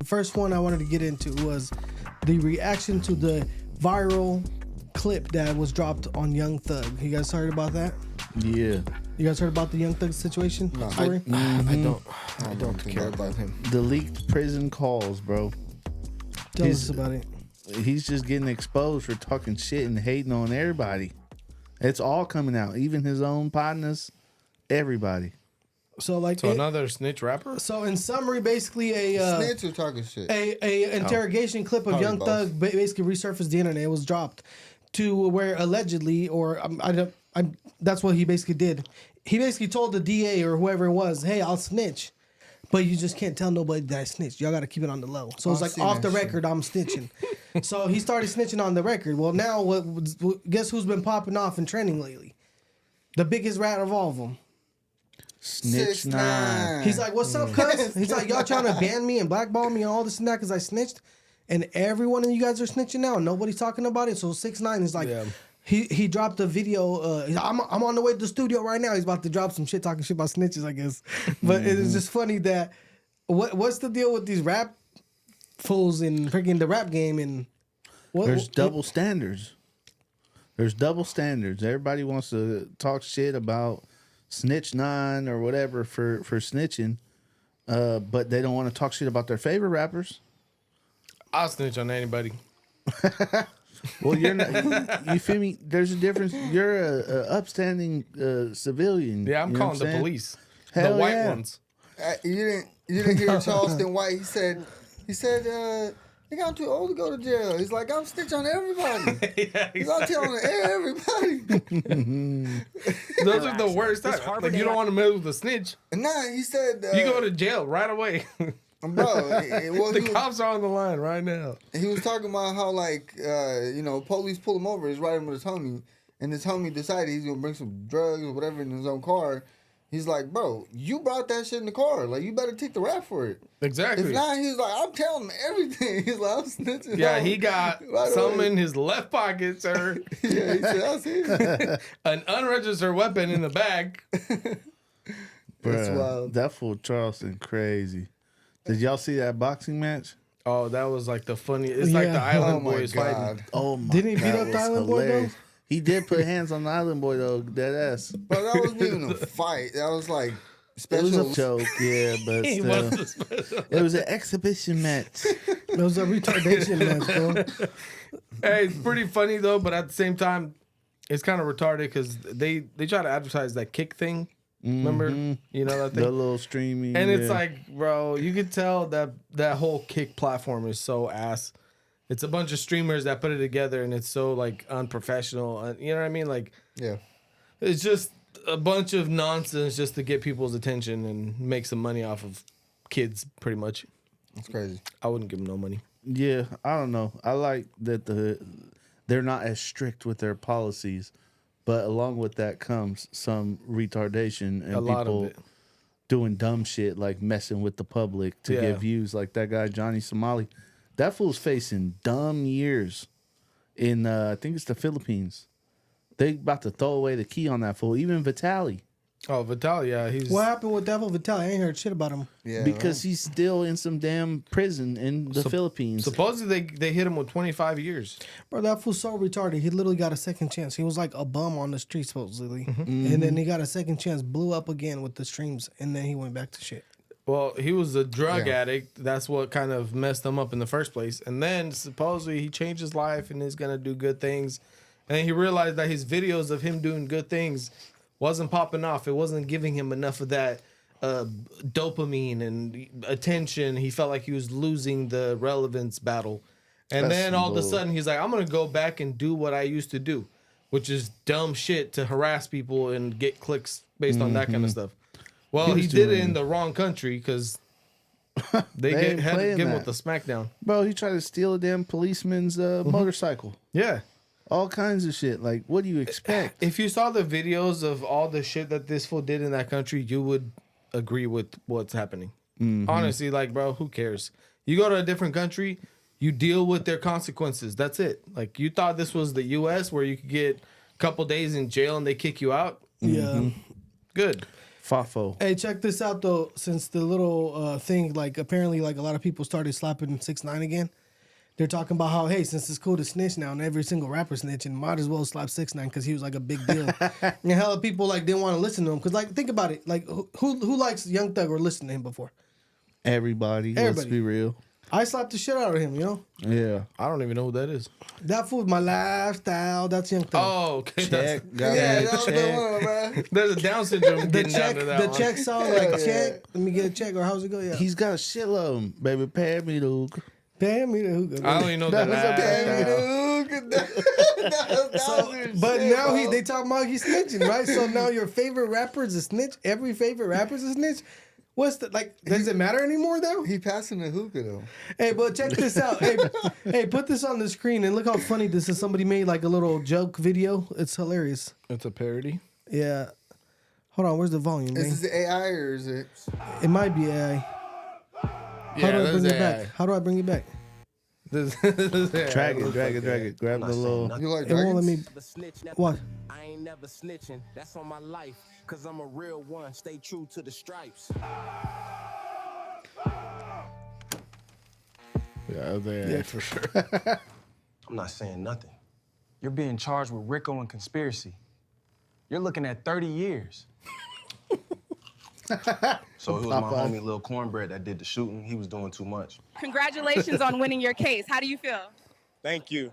first one I wanted to get into was the reaction to the viral clip that was dropped on Young Thug. You guys heard about that? Yeah. You guys heard about the Young Thug situation? No, Story? I don't care about him. The leaked prison calls, bro. Tell us about it. He's just getting exposed for talking shit and hating on everybody. It's all coming out, even his own partners, everybody. So another snitch rapper. So in summary, basically Snitch or talking shit. A interrogation clip of Probably Young both. Thug basically resurfaced the internet. It was dropped to where allegedly, or that's what he basically did. He basically told the DA or whoever it was, "Hey, I'll snitch, but you just can't tell nobody that I snitched. Y'all got to keep it on the low." So it's like off the record, I'm snitching. So he started snitching on the record. Well, now guess who's been popping off and trending lately? The biggest rat of all of them. Snitch 9. He's like, "What's up, cuz?" He's like, "Y'all trying to ban me and blackball me and all this and that because I snitched, and every one of you guys are snitching now, and nobody's talking about it." So 6ix9ine is like, he dropped a video. I'm on the way to the studio right now. He's about to drop some shit talking shit about snitches, I guess. But it's just funny that what's the deal with these rap fools in freaking the rap game and There's double standards. There's double standards. Everybody wants to talk shit about Snitch 9 or whatever for snitching, but they don't want to talk shit about their favorite rappers. I'll snitch on anybody. Well, you're not. You feel me? There's a difference. You're a upstanding civilian. Yeah, I'm you know calling what the saying? police. Hell the white yeah. ones. You didn't hear Charleston White? He said, "Nigga, I'm too old to go to jail." He's like, "I'm snitch on everybody." He's like, telling everybody. Those are the worst times. Like, you don't want to mess with a snitch. Nah, he said, You go to jail right away. bro. The cops are on the line right now. He was talking about how police pull him over. He's riding with his homie, and his homie decided he's gonna bring some drugs or whatever in his own car. He's like, "Bro, you brought that shit in the car. Like, you better take the rap for it." Exactly. If not, he's like, "I'm telling him everything." He's like, "I'm snitching." Yeah, on he him got right some away. in his left pocket, sir. Yeah, he said, "I see it." An unregistered weapon in the bag. That's Bruh, wild. that fool Charleston crazy. Did y'all see that boxing match? Oh, that was like the funniest. It's like the Island Oh my Boys fighting. God. Oh my! Didn't he beat that up the was Island Boy, hilarious. He did put hands on the Island Boy though. Dead ass. But that wasn't even a fight. That was like It special. was a joke, yeah, but He still. was special. It was an exhibition match. It was a retardation match, bro. Hey, it's pretty funny though, but at the same time, it's kind of retarded because they try to advertise that kick thing. Remember, you know that thing. The little streaming, And it's yeah. like, bro, you could tell that whole kick platform is so ass. It's a bunch of streamers that put it together, and it's so like unprofessional. You know what I mean? Like, Yeah. it's just a bunch of nonsense just to get people's attention and make some money off of kids, pretty much. That's crazy. I wouldn't give them no money. Yeah, I don't know. I like that they're not as strict with their policies, but along with that comes some retardation and A lot of people it. doing dumb shit like messing with the public to Yeah. get views. Like that guy Johnny Somali, that fool's facing dumb years in I think it's the Philippines. They about to throw away the key on that fool. Even Vitaly. Oh, Vitaly, yeah, he's What happened with Devil Vitaly? I ain't heard shit about him. Yeah. Because he's still in some damn prison in the Philippines. supposedly they hit him with 25 years. Bro, that fool's so retarded. He literally got a second chance. He was like a bum on the street, supposedly. Mm-hmm. And then he got a second chance, blew up again with the streams, and then he went back to shit. Well, he was a drug Yeah. addict. That's what kind of messed him up in the first place. And then supposedly he changed his life and is gonna do good things. And he realized that his videos of him doing good things wasn't popping off. It wasn't giving him enough of that dopamine and attention. He felt like he was losing the relevance battle. And That's then all of a bull. sudden he's like, I'm going to go back and do what I used to do, which is dumb shit to harass people and get clicks based on that kind of stuff. Well, He he was did it doing- in the wrong country because they ain't had to playing give him that. with the smackdown. Bro, he tried to steal a damn policeman's motorcycle. Yeah. All kinds of shit. Like, what do you expect? If you saw the videos of all the shit that this fool did in that country, you would agree with what's happening. Honestly, like, bro, who cares? You go to a different country, you deal with their consequences. That's it. Like, you thought this was the U.S. where you could get a couple days in jail and they kick you out? Yeah. Good. Fafo. Hey, check this out though. Since the little thing, like apparently, like a lot of people started slapping 6ix9ine again. They're talking about how, hey, since it's cool to snitch now, and every single rapper snitching, might as well slap 6ix9ine because he was like a big deal. And hella people like didn't want to listen to him because, like, think about it, like who likes Young Thug or listened to him before? Everybody. Let's be real. I slapped the shit out of him, you know. Yeah. I don't even know who that is. That fool's my lifestyle. That's Young Thug. Oh, okay. Check. Yeah, that was the one, bro. There's a Down syndrome The getting check, down to that the one. check song, like check. Let me get a check, or how's it go? Yeah. He's got a shitload of them. Baby, pay me the hookah. Pay me the hookah. I don't even know that. But now they talking about he's snitching, right? So now your favorite rapper is a snitch. Every favorite rapper is a snitch. What's the like? Does it matter anymore though? He passing the hookah though. Hey, but check this out. Hey, put this on the screen and look how funny this is. Somebody made like a little joke video. It's hilarious. It's a parody. Yeah. Hold on, where's the volume, man? Is this AI or is it? It might be AI. How do I bring it back? How do I bring it back? Drag it. Grab the little. You like It won't let dragons? me. What? I ain't never snitching. That's on my life. Cause I'm a real one. Stay true to the stripes. Yeah, for sure. I'm not saying nothing. You're being charged with RICO and conspiracy. You're looking at 30 years. So it was my homie Lil Cornbread that did the shooting. He was doing too much. Congratulations on winning your case. How do you feel? Thank you.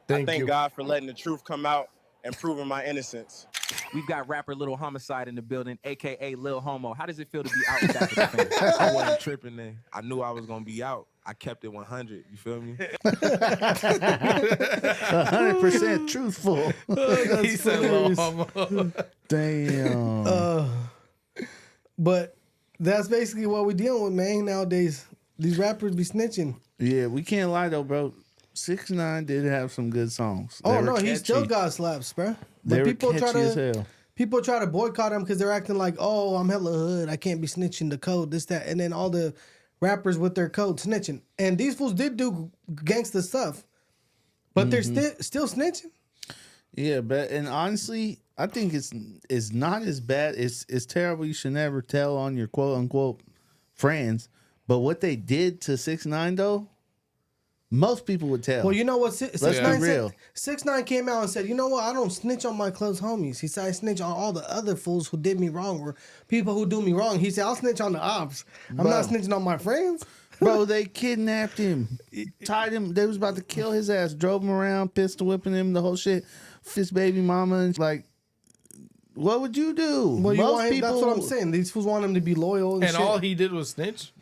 Thank I thank you. God for letting the truth come out and proving my innocence. We've got rapper Lil Homicide in the building, AKA Lil Homo. How does it feel to be out with that defense? I wasn't tripping then. I knew I was gonna be out. I kept it 100. You feel me? 100% truthful. He said, "Lil homo." Damn. But that's basically what we're dealing with, man. Nowadays, these rappers be snitching. Yeah, we can't lie though, bro. 6ix9ine did have some good songs. Oh They no, were he catchy. still got slaps, bro. They But were people try catchy as to hell. boycott him because they're acting like, oh, I'm hella hood. I can't be snitching the code, this, that, and then all the rappers with their code snitching. And these fools did do gangsta stuff, but they're still snitching. Yeah, but and honestly, I think it's not as bad. It's terrible. You should never tell on your quote unquote friends. But what they did to 6ix9ine though, most people would tell. Well, you know what? Let's 6ix9ine be real. said, 6ix9ine came out and said, you know what? I don't snitch on my close homies. He said, I snitch on all the other fools who did me wrong or people who do me wrong. He said, I'll snitch on the ops. I'm not snitching on my friends. Bro, they kidnapped him, tied him. They was about to kill his ass, drove him around, pistol whipping him, the whole shit. His baby mama, and like, what would you do? Well, that's what I'm saying. These fools want him to be loyal and shit. all he did was snitch.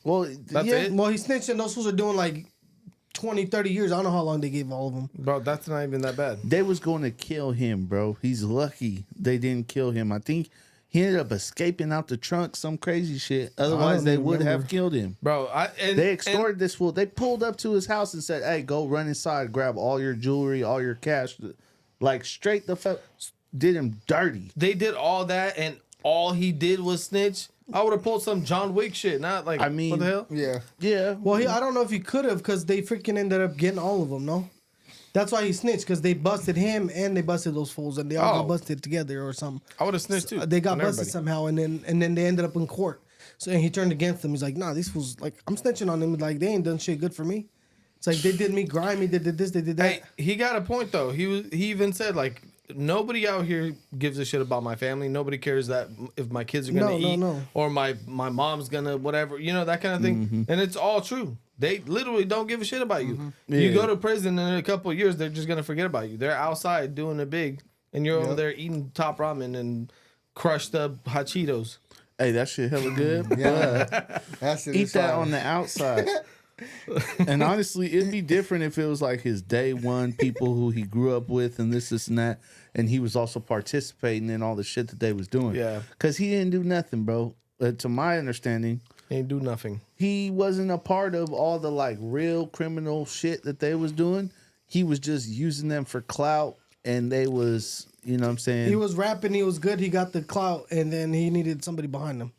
Well, That's yeah, it? Well, he snitched and those fools are doing like 20, 30 years. I don't know how long they gave all of them. Bro, that's not even that bad. they was going to kill him, bro. He's lucky they didn't kill him. I think he ended up escaping out the trunk, some crazy shit. Otherwise, they would have killed him. Bro, They extorted this fool. They pulled up to his house and said, "Hey, go run inside, grab all your jewelry, all your cash." Like straight the fuck did him dirty. They did all that, and all he did was snitch. I would have pulled some John Wick shit. Not like, I mean- what the hell? Yeah. Yeah. Well, I don't know if he could have because they freaking ended up getting all of them, no? That's why he snitched because they busted him and they busted those fools and they all got busted together or something. I would have snitched too. They got on busted everybody. somehow and then they ended up in court. So and he turned against them. He's like, nah, these fools, like, I'm snitching on them. Like, they ain't done shit good for me. It's like, they did me grimy, they did this, they did that. Hey, he got a point though. He even said like, nobody out here gives a shit about my family. Nobody cares that if my kids are gonna eat or my mom's gonna whatever, you know, that kind of thing. And it's all true. They literally don't give a shit about you. You go to prison and in a couple of years they're just gonna forget about you. They're outside doing it big, and you're over there eating top ramen and crushed up hot Cheetos. Hey, that shit hella good. Yeah. That's it. Eat that on the outside. And honestly, it'd be different if it was like his day one people who he grew up with and this and that, and he was also participating in all the shit that they was doing. Yeah. Because he didn't do nothing, bro. To my understanding, Ain't do nothing. he wasn't a part of all the like real criminal shit that they was doing. He was just using them for clout, and they was, you know what I'm saying? He was rapping, he was good, he got the clout, and then he needed somebody behind him.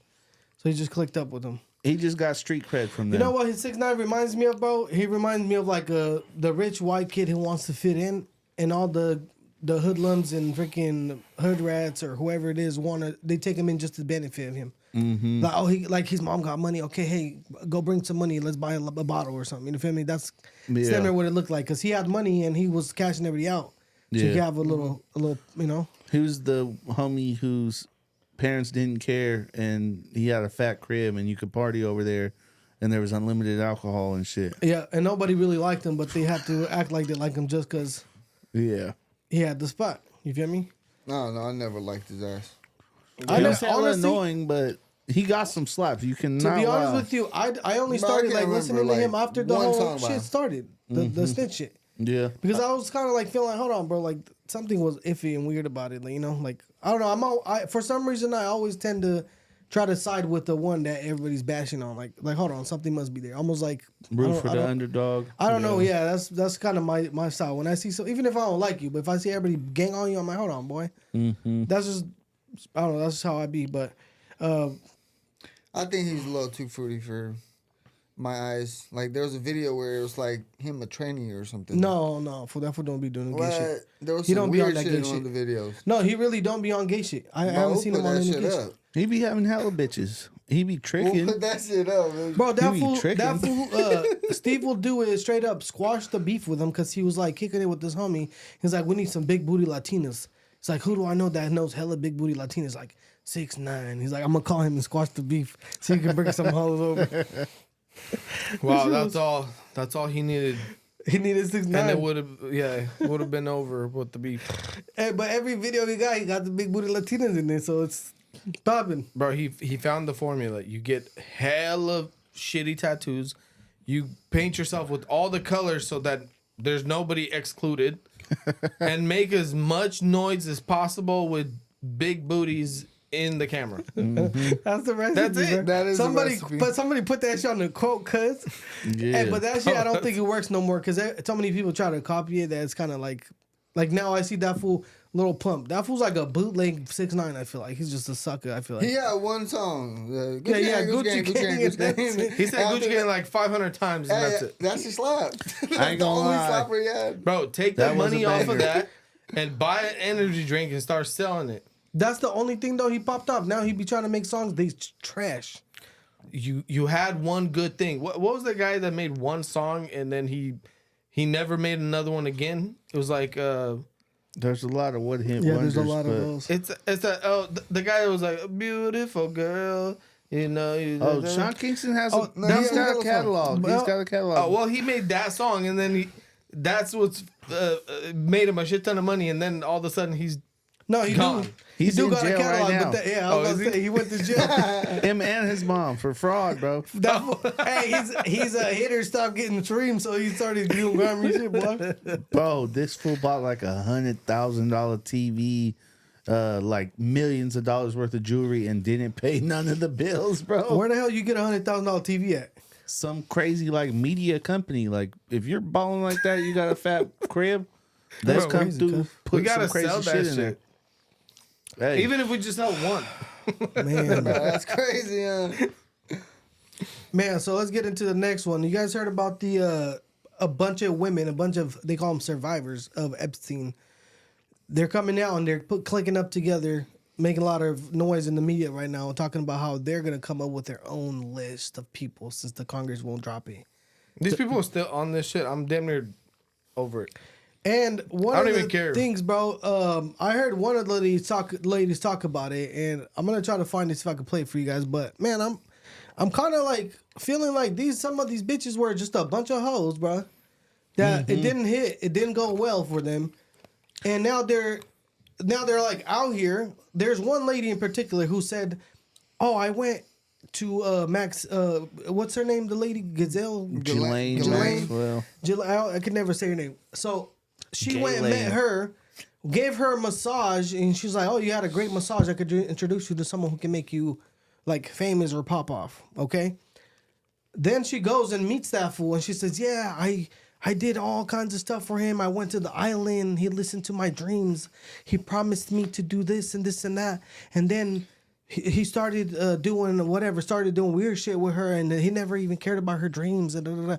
So he just clicked up with him. He just got street cred from them. You know what his 6ix9ine reminds me of, bro? He reminds me of like the rich white kid who wants to fit in, and all the the hoodlums and freaking hood rats or whoever it is they take him in just to benefit him. Mm-hmm. Like his mom got money. Okay, hey, go bring some money. Let's buy a bottle or something. You feel me? That's standard what it looked like because he had money and he was cashing everybody out. So you have a little, you know. He was the homie whose parents didn't care, and he had a fat crib, and you could party over there, and there was unlimited alcohol and shit. Yeah, and nobody really liked him, but they had to act like they liked him just because. Yeah. He had the spot. You feel me? No, I never liked his ass. I know, honestly, annoying, but he got some slaps. You can. To be honest with you, I only started like listening to him after the whole shit started, the snitch shit. Yeah. Because I was kind of like feeling, hold on, bro, like something was iffy and weird about it. Like, you know, like I don't know. For some reason I always tend to try to side with the one that everybody's bashing on. Like hold on, something must be there. Almost like root for the underdog. I don't know. Yeah, that's kind of my style. When I see even if I don't like you, but if I see everybody gang on you, I'm like, hold on, boy. Mm-hmm. That's just I don't know. That's just how I be. But I think he's a little too fruity for my eyes. Like there was a video where it was like him a trainee or something. No, for that fool don't be doing gay shit. There was he some don't weird be on that shit gay in one shit. of the videos. No, he really don't be on gay shit. I haven't seen him on any gay shit. He be having hella bitches. He be tricking. We'll put that shit up, man. Bro, that fool, Steve will do it straight up, squash the beef with him because he was like kicking it with this homie. He's like, we need some big booty Latinas. It's like, who do I know that knows hella big booty Latinas? Like 6'9". He's like, I'm gonna call him and squash the beef so he can bring some hoes over. Wow, that's all he needed. He needed 6'9". And it would have been over with the beef. Hey, but every video he got the big booty Latinas in there, so it's popping. Bro, he found the formula. You get hella shitty tattoos. You paint yourself with all the colors so that there's nobody excluded. And make as much noise as possible with big booties in the camera. Mm-hmm. That's the recipe. That's it. That is somebody, the recipe. but somebody put that shit on the quote, cuz. Yeah. But that shit, I don't think it works no more because so many people try to copy it that it's kind of like now I see that fool Little Pump. That fool's like a bootleg 6'9". I feel like he's just a sucker. I feel like He had one song. Gucci Gang. He said Gucci Gang like 500 times and that's it. That's his slap. I ain't gonna lie. Slapper he had. Bro, take That the was a money off of banger. that and buy an energy drink and start selling it. That's the only thing though he popped off. Now he be trying to make songs they trash. You had one good thing. What was the guy that made one song and then he never made another one again? It was like There's a lot of hit Yeah, wonders. there's a lot of but- those. it's the guy that was like a beautiful girl. You know. Sean Kingston has Oh, a, no, he's he got has a a catalog. song. He's got a catalog. Oh well, he made that song and then that's what's made him a shit ton of money and then all of a sudden he's No, he gone. do. He's he do in got a jail catalog, right now. but I was gonna say he went to jail. Him and his mom for fraud, bro. Hey, he's a hitter. Stopped getting streamed, so he started doing grimy shit, boy. Bro, this fool bought like $100,000 TV, like millions of dollars worth of jewelry, and didn't pay none of the bills, bro. Where the hell you get $100,000 TV at? Some crazy like media company. Like if you're balling like that, you got a fat crib. Let's Bro, come crazy, through. cuz. Put We gotta some crazy sell that shit in shit. there. Hey, even if we just sell one. Man, That's crazy, man. So let's get into the next one. You guys heard about the a bunch of women, they call them survivors of Epstein. They're coming out and they're clicking up together, making a lot of noise in the media right now, talking about how they're gonna come up with their own list of people since the Congress won't drop it. These people are still on this shit. I'm damn near over it. And one I don't of even the care. things, bro, I heard one of the ladies talk about it, and I'm gonna try to find this if I can play it for you guys. But man, I'm kind of like feeling like some of these bitches were just a bunch of hoes, bro. That it didn't go well for them, and now they're like out here. There's one lady in particular who said, "Oh, I went to Max. What's her name? The lady Gazelle. Ghislaine Ghislaine? Maxwell. I could never say her name. So she went and met her, gave her a massage, and she's like, "Oh, you had a great massage. I could introduce you to someone who can make you like famous or pop off." Okay. Then she goes and meets that fool, and she says, "Yeah, I did all kinds of stuff for him. I went to the island. He listened to my dreams. He promised me to do this and this and that, and then." He started started doing weird shit with her, and he never even cared about her dreams. And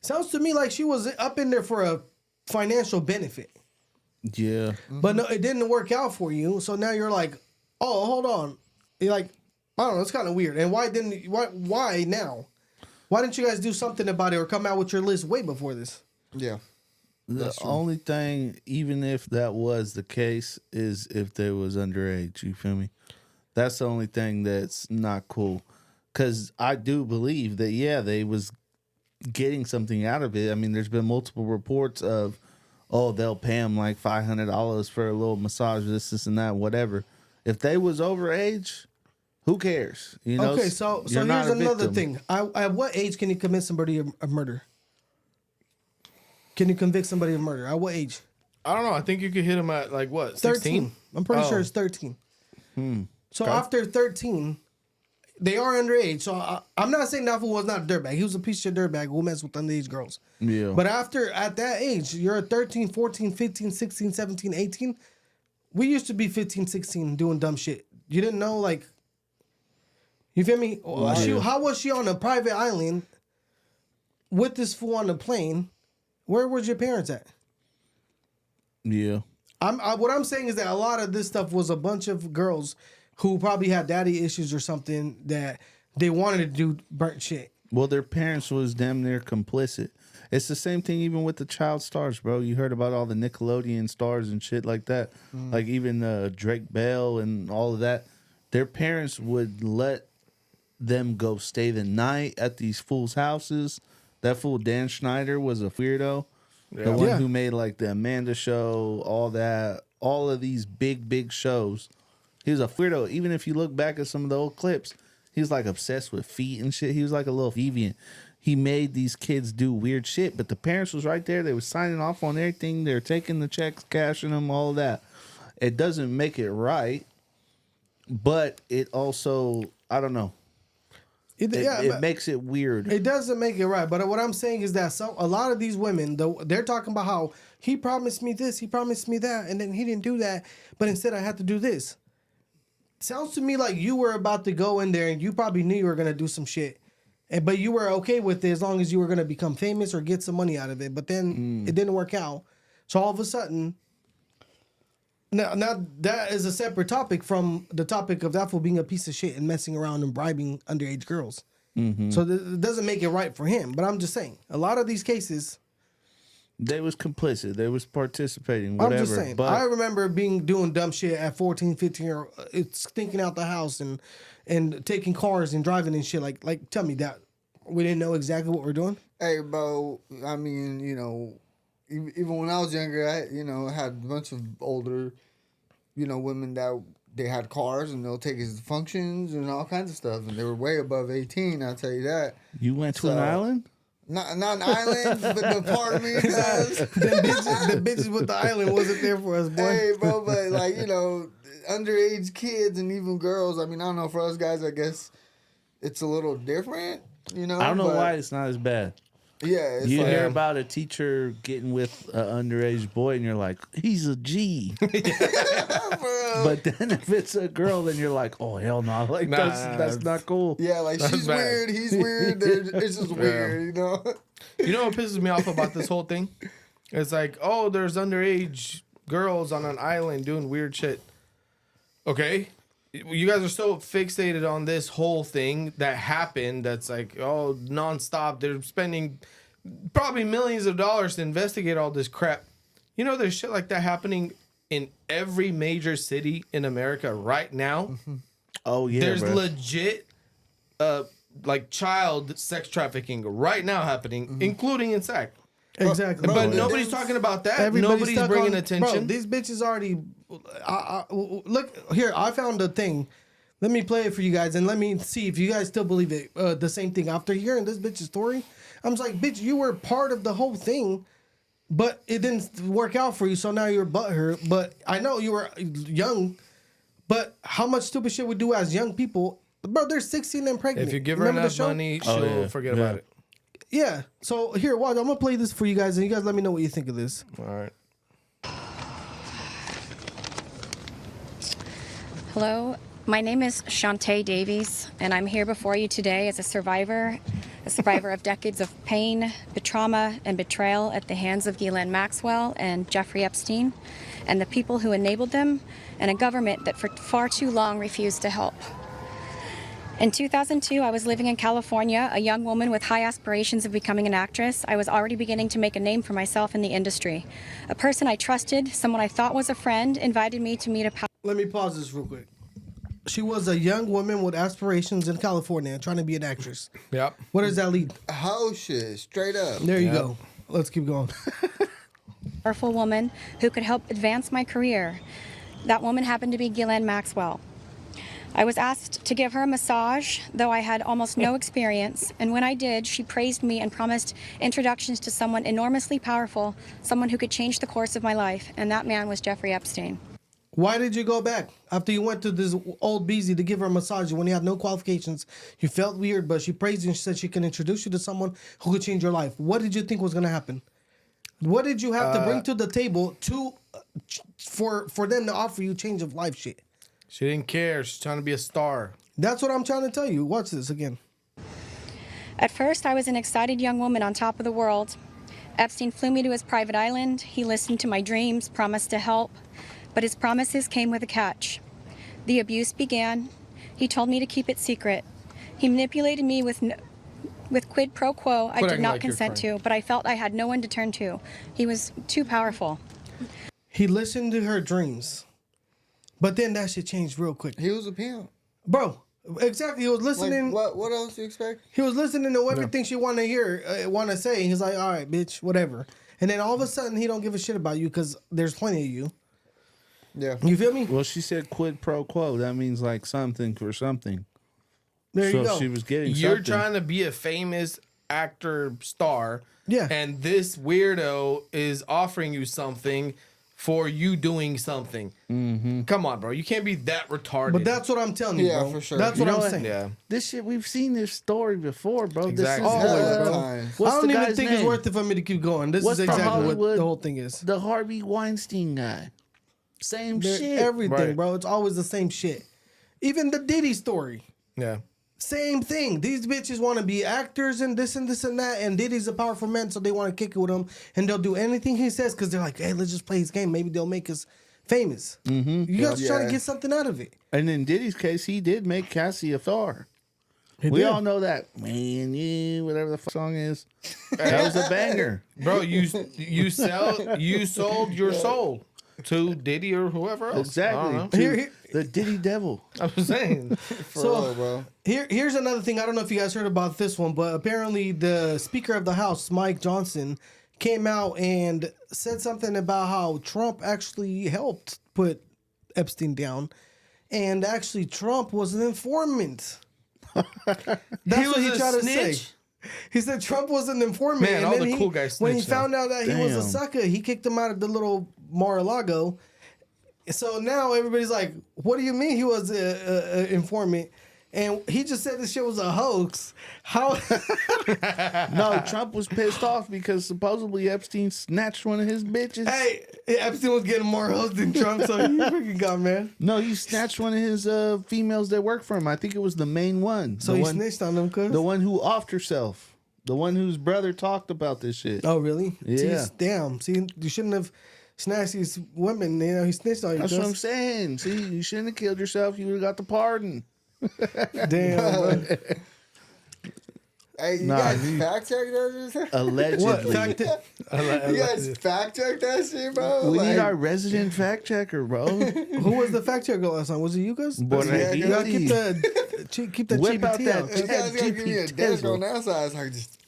Sounds to me like she was up in there for a financial benefit. Yeah. But no, it didn't work out for you. So now you're like, oh, hold on. You're like, I don't know, it's kind of weird. And why now? Why didn't you guys do something about it or come out with your list way before this? Yeah. The only thing, even if that was the case, is if they was underage. You feel me? That's the only thing that's not cool. Because I do believe that, yeah, they was getting something out of it. I mean, there's been multiple reports of, oh, they'll pay them like $500 for a little massage, this, and that, whatever. If they was overage, who cares? You know. Okay, so you're here's not a another victim. thing. At what age can you commit somebody of murder? Can you convict somebody of murder? At what age? I don't know. I think you could hit him at like what? 13. 16? I'm pretty sure Oh. it's 13. So Okay. after 13, they are underage. So I'm not saying that fool was not a dirtbag. He was a piece of dirtbag who messed with underage girls. Yeah. But at that age, you're 13, 14, 15, 16, 17, 18. We used to be 15, 16 doing dumb shit. You didn't know, like, you feel me? How was she on a private island with this fool on the plane? Where was your parents at? Yeah. What I'm saying is that a lot of this stuff was a bunch of girls who probably had daddy issues or something that they wanted to do burnt shit. Well, their parents was damn near complicit. It's the same thing even with the child stars, bro. You heard about all the Nickelodeon stars and shit like that. Like even Drake Bell and all of that. Their parents would let them go stay the night at these fools' houses. That fool Dan Schneider was a weirdo. The one who made like the Amanda Show, all that, all of these big shows. He was a weirdo. Even if you look back at some of the old clips, he was like obsessed with feet and shit. He was like a little deviant. He made these kids do weird shit, but the parents was right there. They were signing off on everything. They're taking the checks, cashing them, all of that. It doesn't make it right, but it also, I don't know. It makes it weird. It doesn't make it right. But what I'm saying is that a lot of these women, they're talking about how he promised me this, he promised me that, and then he didn't do that, but instead I had to do this. Sounds to me like you were about to go in there and you probably knew you were going to do some shit. But you were okay with it as long as you were going to become famous or get some money out of it. But then it didn't work out. So all of a sudden, now that is a separate topic from the topic of that fool being a piece of shit and messing around and bribing underage girls. So it doesn't make it right for him. But I'm just saying, a lot of these cases, they was complicit. They was participating, whatever. I'm just saying. But I remember doing dumb shit at 14, 15 year old. It's stinking out the house and taking cars and driving and shit. Like tell me that we didn't know exactly what we're doing. Hey, bro. I mean, even when I was younger, I had a bunch of older, women that they had cars and they'll take us to functions and all kinds of stuff, and they were way above 18. I'll tell you that. You went to an island? Not an island, but the part of me does. The bitches with the island wasn't there for us, boy. Hey, bro, but like underage kids and even girls. I mean, I don't know, for us guys, I guess it's a little different. I don't know why it's not as bad. Yeah, it's You hear about a teacher getting with an underage boy, and you're like, he's a G. But then if it's a girl, then you're like, oh hell no, like that's not cool. Yeah, like she's bad. weird, he's weird. It's just weird, You know what pisses me off about this whole thing? It's like, oh, there's underage girls on an island doing weird shit. Okay. You guys are so fixated on this whole thing that happened that's like, oh, nonstop. They're spending probably millions of dollars to investigate all this crap. There's shit like that happening in every major city in America right now. Oh, yeah. There's bro. legit like child sex trafficking right now happening, including in SAC. Exactly. But Bro, nobody's talking about that. everybody's Nobody's stuck bringing on- attention. Bro, these bitches already. Look here. I found a thing. Let me play it for you guys and let me see if you guys still believe it. The same thing. After hearing this bitch's story, I'm just like, bitch, you were part of the whole thing, but it didn't work out for you. So now you're butthurt. But I know you were young. But how much stupid shit we do as young people, bro? They're 16 and pregnant. If you give her Remember the enough show? money, she'll forget about it. Yeah. So here, watch. I'm gonna play this for you guys, and you guys let me know what you think of this. All right. Hello, my name is Shantae Davies, and I'm here before you today as a survivor a survivor of decades of pain, trauma, and betrayal at the hands of Ghislaine Maxwell and Jeffrey Epstein, and the people who enabled them, and a government that for far too long refused to help. In 2002, I was living in California, a young woman with high aspirations of becoming an actress. I was already beginning to make a name for myself in the industry. A person I trusted, someone I thought was a friend, invited me to meet a... Let me pause this real quick. She was a young woman with aspirations in California trying to be an actress. Yep. Where does that lead? Oh, shit. Straight up. There you go. Let's keep going. Powerful woman who could help advance my career. That woman happened to be Ghislaine Maxwell. I was asked to give her a massage, though I had almost no experience, and when I did, she praised me and promised introductions to someone enormously powerful, someone who could change the course of my life, and that man was Jeffrey Epstein. Why did you go back after you went to this old BZ to give her a massage when you had no qualifications? You felt weird, but she praised you and she said she can introduce you to someone who could change your life. What did you think was going to happen? What did you have to bring to the table for them to offer you change of life shit? She didn't care. She's trying to be a star. That's what I'm trying to tell you. Watch this again. At first, I was an excited young woman on top of the world. Epstein flew me to his private island. He listened to my dreams, promised to help. But his promises came with a catch. The abuse began. He told me to keep it secret. He manipulated me with quid pro quo I did not consent to, but I felt I had no one to turn to. He was too powerful. He listened to her dreams. But then that shit changed real quick. He was a pimp. Bro, exactly. He was listening. Like, what else do you expect? He was listening to everything she wanted to hear, want to say. He's like, all right, bitch, whatever. And then all of a sudden, he don't give a shit about you because there's plenty of you. Yeah. You feel me? Well, she said quid pro quo. That means like something for something. There you go. She was getting You're something. trying to be a famous actor star. Yeah. And this weirdo is offering you something for you doing something. Mm-hmm. Come on, bro. You can't be that retarded. But that's what I'm telling you, bro. Yeah, for sure. That's You what know I'm what? saying. Yeah. This shit, we've seen this story before, bro. Exactly. This is Always, bro. Times. What's I don't the even guy's think it's name? worth it for me to keep going. This What's is the exactly what Hollywood- the whole thing is. The Harvey Weinstein guy. Same They're shit. everything, Right. bro. It's always the same shit. Even the Diddy story. Yeah. Same thing. These bitches want to be actors and this and this and that. And Diddy's a powerful man, so they want to kick it with him. And they'll do anything he says because they're like, hey, let's just play his game. Maybe they'll make us famous. Mm-hmm. You guys trying to get something out of it. And in Diddy's case, he did make Cassie a Thar. He We did. all know that. Man, you, whatever the song is. That was a banger. Bro, you sold your soul to Diddy or whoever else. I don't know. Exactly. Here- The Diddy Devil. I'm saying. For So- real, bro. Here's another thing. I don't know if you guys heard about this one, but apparently the Speaker of the House, Mike Johnson, came out and said something about how Trump actually helped put Epstein down. And actually, Trump was an informant. That's what he was a tried to say. snitch? He said Trump was an informant. Man, and all then the cool guys when he snitch now. found out that he was a Damn. sucker, he kicked him out of the little Mar-a-Lago. So now everybody's like, what do you mean he was an informant? And he just said this shit was a hoax. How? No, Trump was pissed off because supposedly Epstein snatched one of his bitches. Hey, Epstein was getting more hoes than Trump, so he freaking got mad. No, he snatched one of his females that worked for him. I think it was the main one. So the he one, snitched on them, cuz? the one who offed herself. The one whose brother talked about this shit. Oh, really? Yeah. Damn. See, you shouldn't have snatched these women. You know, he snitched on you, That's what I'm cuz. saying. See, you shouldn't have killed yourself. You would have got the pardon. Damn, bro. Hey, you Nah, guys he- fact check that shit? Allegedly. What? Fact You guys fact check that shit, bro? We Like, need our resident fact checker, bro. who was the fact checker last time? Was it you guys? Boy, Yeah, You gotta keep the Whip out GPT that out. you guys gotta give me a GPT desk Tesla. on that side so I can just...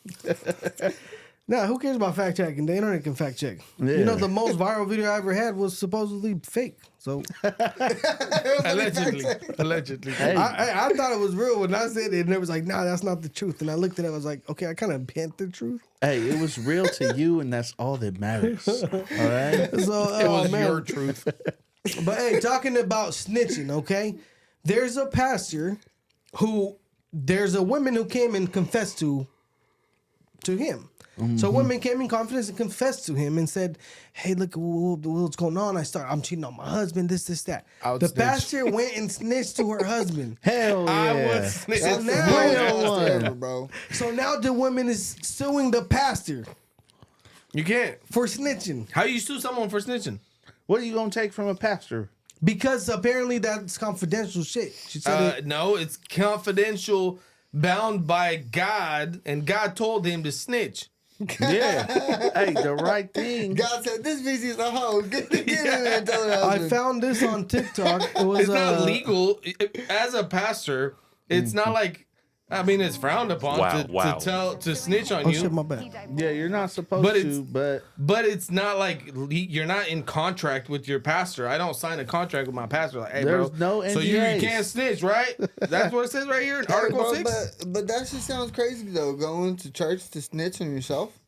Nah, who cares about fact checking? The internet can fact check. Yeah. You know, the most viral video I ever had was supposedly fake. So Allegedly. Hey, I thought it was real when I said it, and it was like, nah, that's not the truth. And I looked at it, I was like, okay, I kind of bent the truth. hey, it was real to you, and that's all that matters. All right? So, It was man. your truth. But hey, talking about snitching, okay? There's a pastor who, there's a woman who came and confessed to him. So women came in confidence and confessed to him and said, "Hey, look what's going on. I'm cheating on my husband. This, that." The pastor went and snitched to her husband. Hell yeah. I would snitch. So That's the now, worst Real pastor one. ever, bro. so now the woman is suing the pastor You can't. for snitching How you sue someone for snitching? What are you gonna take from a pastor? because apparently that's confidential shit. She said it. No, it's confidential, bound by God, and God told him to snitch. Yeah. Hey, the right thing. God said, this VC is a hoe. Get in there and tell her I husband. found this on TikTok. It was It's not legal. As a pastor, it's not like, I mean, it's frowned upon to snitch on Oh you. shit, my bad. Yeah, you're not supposed But to, it's- but But it's not like you're not in contract with your pastor. I don't sign a contract with my pastor. Like, hey, There's bro, no so you NDAs. can't snitch, right? That's what it says right here in Hey, Article bro, 6. but that shit sounds crazy though. Going to church to snitch on yourself.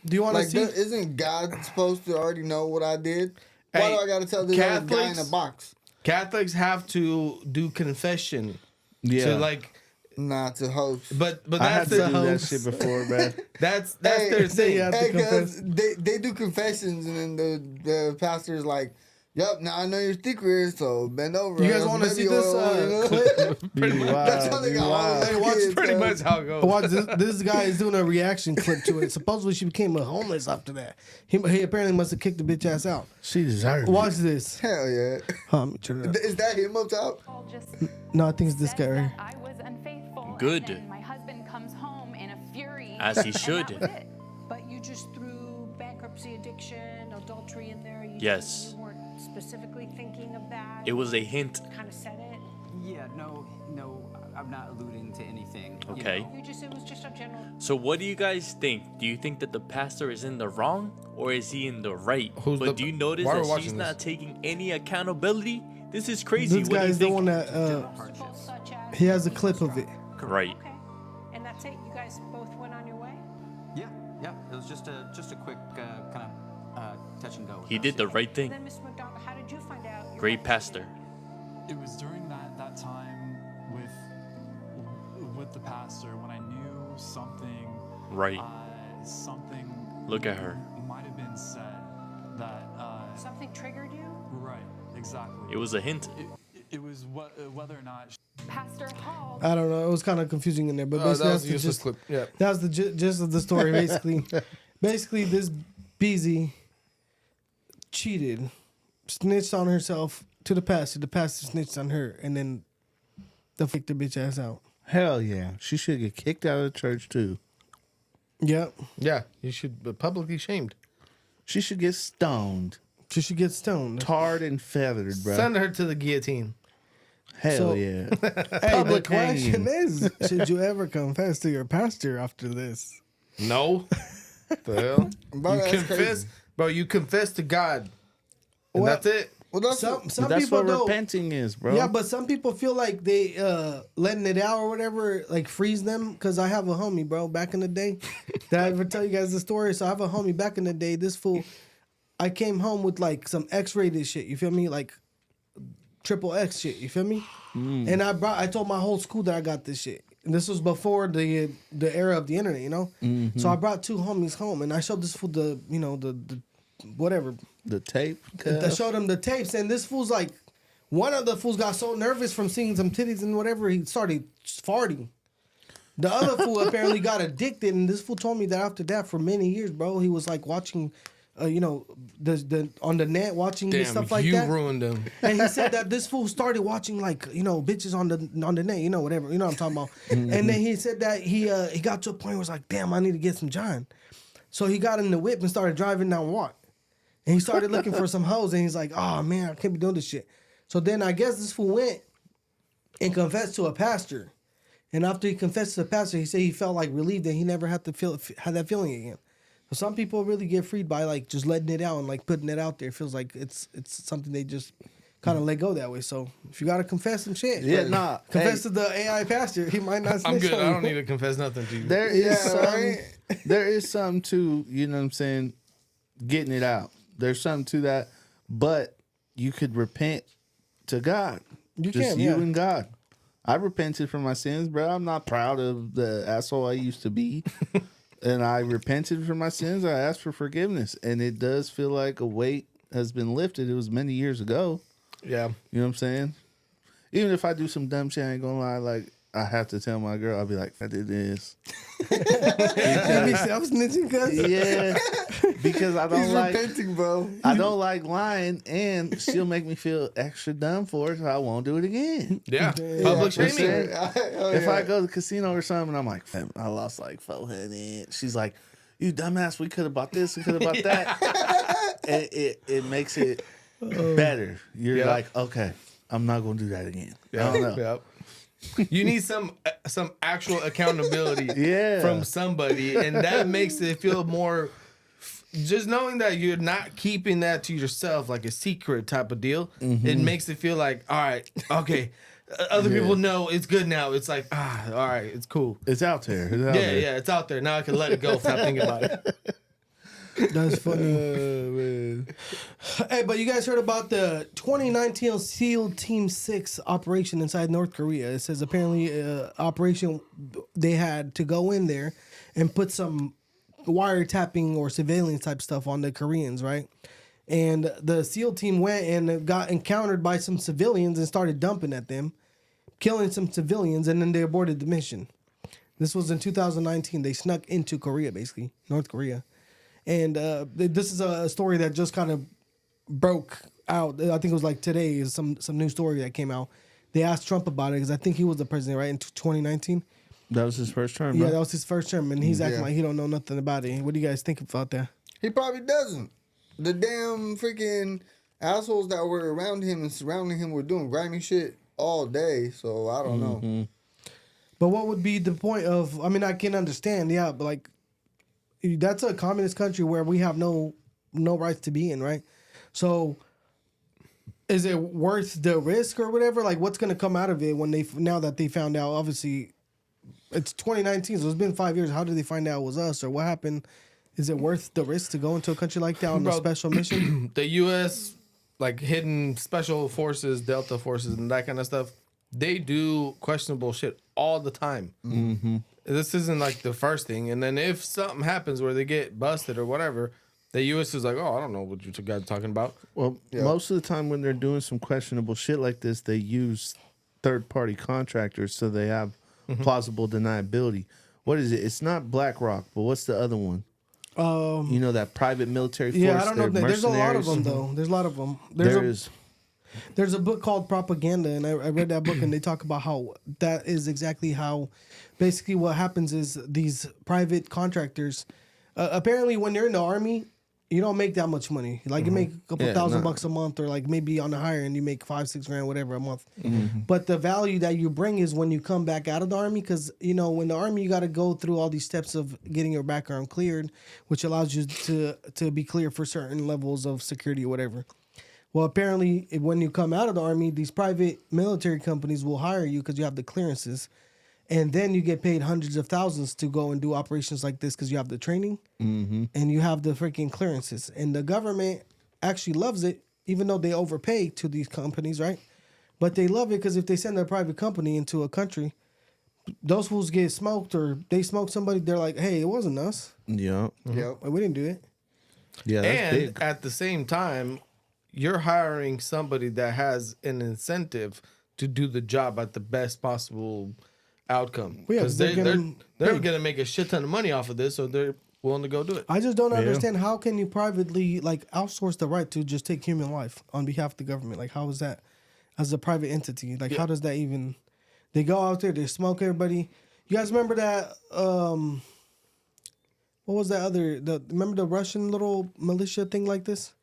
Do you want to Like, see? isn't God supposed to already know what I did? Why Hey, do I gotta tell this other guy in a Catholics- box? Catholics have to do confession yeah. to like, Not to host. but I had that's to do that host. shit before, man. that's Hey, their thing. yeah. Hey, to confess. cause they do confessions and then the pastor's like, "Yup, now I know your secret, so bend over." You guys have want to baby see this oil," you know? clip? You That's how wild, they you got all wild. the Hey, watch kids, Pretty bro. much how it goes. Watch this guy is doing a reaction clip to it. Supposedly she became a homeless after that. He apparently must have kicked the bitch ass out. She deserved Watch this. Hell yeah. Let me turn it up. Is that him up top? No, I think it's this guy right here. I was unfaithful. Good. And then my husband comes home in a fury. As he and should. that was it. But you just threw bankruptcy, addiction, adultery in there. Yes. You weren't specifically thinking of that. It was a hint. Kind of said it. Yeah, no, I'm not alluding to anything. Okay. It was just a general. So what do you guys think? Do you think that the pastor is in the wrong or is he in the right? But do you notice why are we that watching she's this? not taking any accountability? This is crazy. This What do guy you is the think? one that Such as. he has a clip of it. Right. Okay. And that's it. You guys both went on your way. Yeah. It was just a quick kind of touch and go. with He us. did the right thing. And then, Miss McDonald, how did you find out? your Great husband pastor. It was during that time with the pastor when I knew something. Right. Something. Look at her. Might have been said that. Something triggered you? Right. Exactly. It was a hint. It was whether or not. Pastor Hall. I don't know. It was kind of confusing in there, but Oh, basically that was that's a the useless gist. clip. Yeah. That was the gist of the story. Basically, this Beezy cheated, snitched on herself to the pastor. The pastor snitched on her, and then they kicked the bitch ass out. Hell yeah. She should get kicked out of the church too. Yep. Yeah, you should be publicly shamed. She should get stoned. She should get stoned. Tarred and feathered, bro. Send her to the guillotine. Hell So- yeah. Hey, the Public question hanging. is, should you ever confess to your pastor after this? No. The hell? Bro, You that's confess, crazy. bro. You confess to God, and Well, that's it. Well, that's Some That's people what don't. repenting is, bro. Yeah, but some people feel like they letting it out or whatever, like frees them. Cause I have a homie, bro, back in the day. Did I ever tell you guys the story? So I have a homie back in the day. This fool, I came home with like some X-rated shit. You feel me? Like XXX shit. You feel me? And I told my whole school that I got this shit. And this was before the era of the internet, you know. So I brought two homies home, and I showed this fool the whatever. The tape. I showed him the tapes, and this fool's like, one of the fools got so nervous from seeing some titties and whatever, he started farting. The other fool apparently got addicted, and this fool told me that after that, for many years, bro, he was like watching, the on the net, watching Damn, stuff like you that. ruined him. And he said that this fool started watching like bitches on the net, whatever, you know what I'm talking about. And then he said that he got to a point where it's like, damn, I need to get some John. So he got in the whip and started driving down Watt. And he started looking for some hoes, and he's like, oh man, I can't be doing this shit. So then I guess this fool went and confessed to a pastor. And after he confessed to the pastor, he said he felt like relieved that he never had to had that feeling again. So some people really get freed by like just letting it out and like putting it out there. It feels like it's something they just kind of let go that way. So if you gotta confess some shit, confess to the AI pastor. He might not. I'm snitch good. on I you. don't need to confess nothing to you. There is there is something to, you know what I'm saying, getting it out. There's something to that, but you could repent to God. You Just can, you yeah. and God. I repented for my sins, bro. I'm not proud of the asshole I used to be. And I repented for my sins. I asked for forgiveness. And it does feel like a weight has been lifted. It was many years ago. Yeah. You know what I'm saying? Even if I do some dumb shit, I ain't gonna lie. Like, I have to tell my girl, I'll be like, I did this. You be self-snitching, cuz? Yeah. Because I don't He's like repenting, bro. I don't like lying, and she'll make me feel extra dumb for it, so I won't do it again. Yeah. Yeah, Public for shaming. sure. Oh, If yeah. I go to the casino or something, I'm like, "Fam, I lost like 400. She's like, you dumbass, we could have bought this, we could have bought that. And it makes it better. You're Yeah. like, okay, I'm not gonna do that again. I don't know. Yep. You need some actual accountability Yeah. from somebody, and that makes it feel more. Just knowing that you're not keeping that to yourself like a secret type of deal, it makes it feel like, all right, okay, other people know it's good now. It's like, all right, it's cool. It's out there. It's out Yeah, there. yeah, it's out there. Now I can let it go. Stop thinking about it. That's funny. Man. Hey, but you guys heard about the 2019 SEAL Team 6 operation inside North Korea. It says apparently operation they had to go in there and put some wiretapping or surveillance type stuff on the Koreans, right? And the SEAL team went and got encountered by some civilians and started dumping at them, killing some civilians, and then they aborted the mission. This was in 2019. They snuck into Korea, basically, North Korea. And this is a story that just kind of broke out. I think it was like today is some new story that came out. They asked Trump about it because I think he was the president, right, in 2019. That was his first term, Yeah, bro? that was his first term, and he's acting Yeah. like he don't know nothing about it. What do you guys think about that? He probably doesn't. The damn freaking assholes that were around him and surrounding him were doing grimy shit all day. So I don't know. But what would be the point of? I mean, I can understand, yeah, but like that's a communist country where we have no rights to be in, right? So is it worth the risk or whatever? Like, what's gonna come out of it when now that they found out? Obviously, it's 2019, so it's been 5 years. How did they find out it was us, or what happened? Is it worth the risk to go into a country like that on a Bro, special mission? The U.S. like hidden special forces, Delta forces, and that kind of stuff. They do questionable shit all the time. Mm-hmm. This isn't like the first thing. And then if something happens where they get busted or whatever, the U.S. is like, oh, I don't know what you two guys are talking about. Well, most of the time when they're doing some questionable shit like this, they use third-party contractors so they have plausible deniability. What is it? It's not BlackRock, but what's the other one? You know, that private military force? Yeah, I don't know. they're There's a lot of mercenaries. them, though. There's a lot of them. There's a book called Propaganda, and I read that book, and they talk about how that is exactly how, basically what happens is these private contractors, apparently when they're in the army, you don't make that much money. Like you make a couple $1,000 a month, or like maybe on the higher end you make $5-6 grand, whatever a month. But the value that you bring is when you come back out of the army, because you know when the army you got to go through all these steps of getting your background cleared, which allows you to be clear for certain levels of security or whatever. Well, apparently, when you come out of the army, these private military companies will hire you because you have the clearances. And then you get paid hundreds of thousands to go and do operations like this because you have the training and you have the freaking clearances. And the government actually loves it, even though they overpay to these companies, right? But they love it because if they send their private company into a country, those fools get smoked or they smoke somebody, they're like, hey, it wasn't us. Yeah. Yep. We didn't do it. Yeah, that's And big. at the same time, you're hiring somebody that has an incentive to do the job at the best possible outcome. Yeah, Because they're they're gonna make a shit ton of money off of this, so they're willing to go do it. I just don't understand how can you privately like outsource the right to just take human life on behalf of the government? Like how is that as a private entity? Like how does that even? They go out there, they smoke everybody. You guys remember that? What was that other? Remember the Russian little militia thing like this?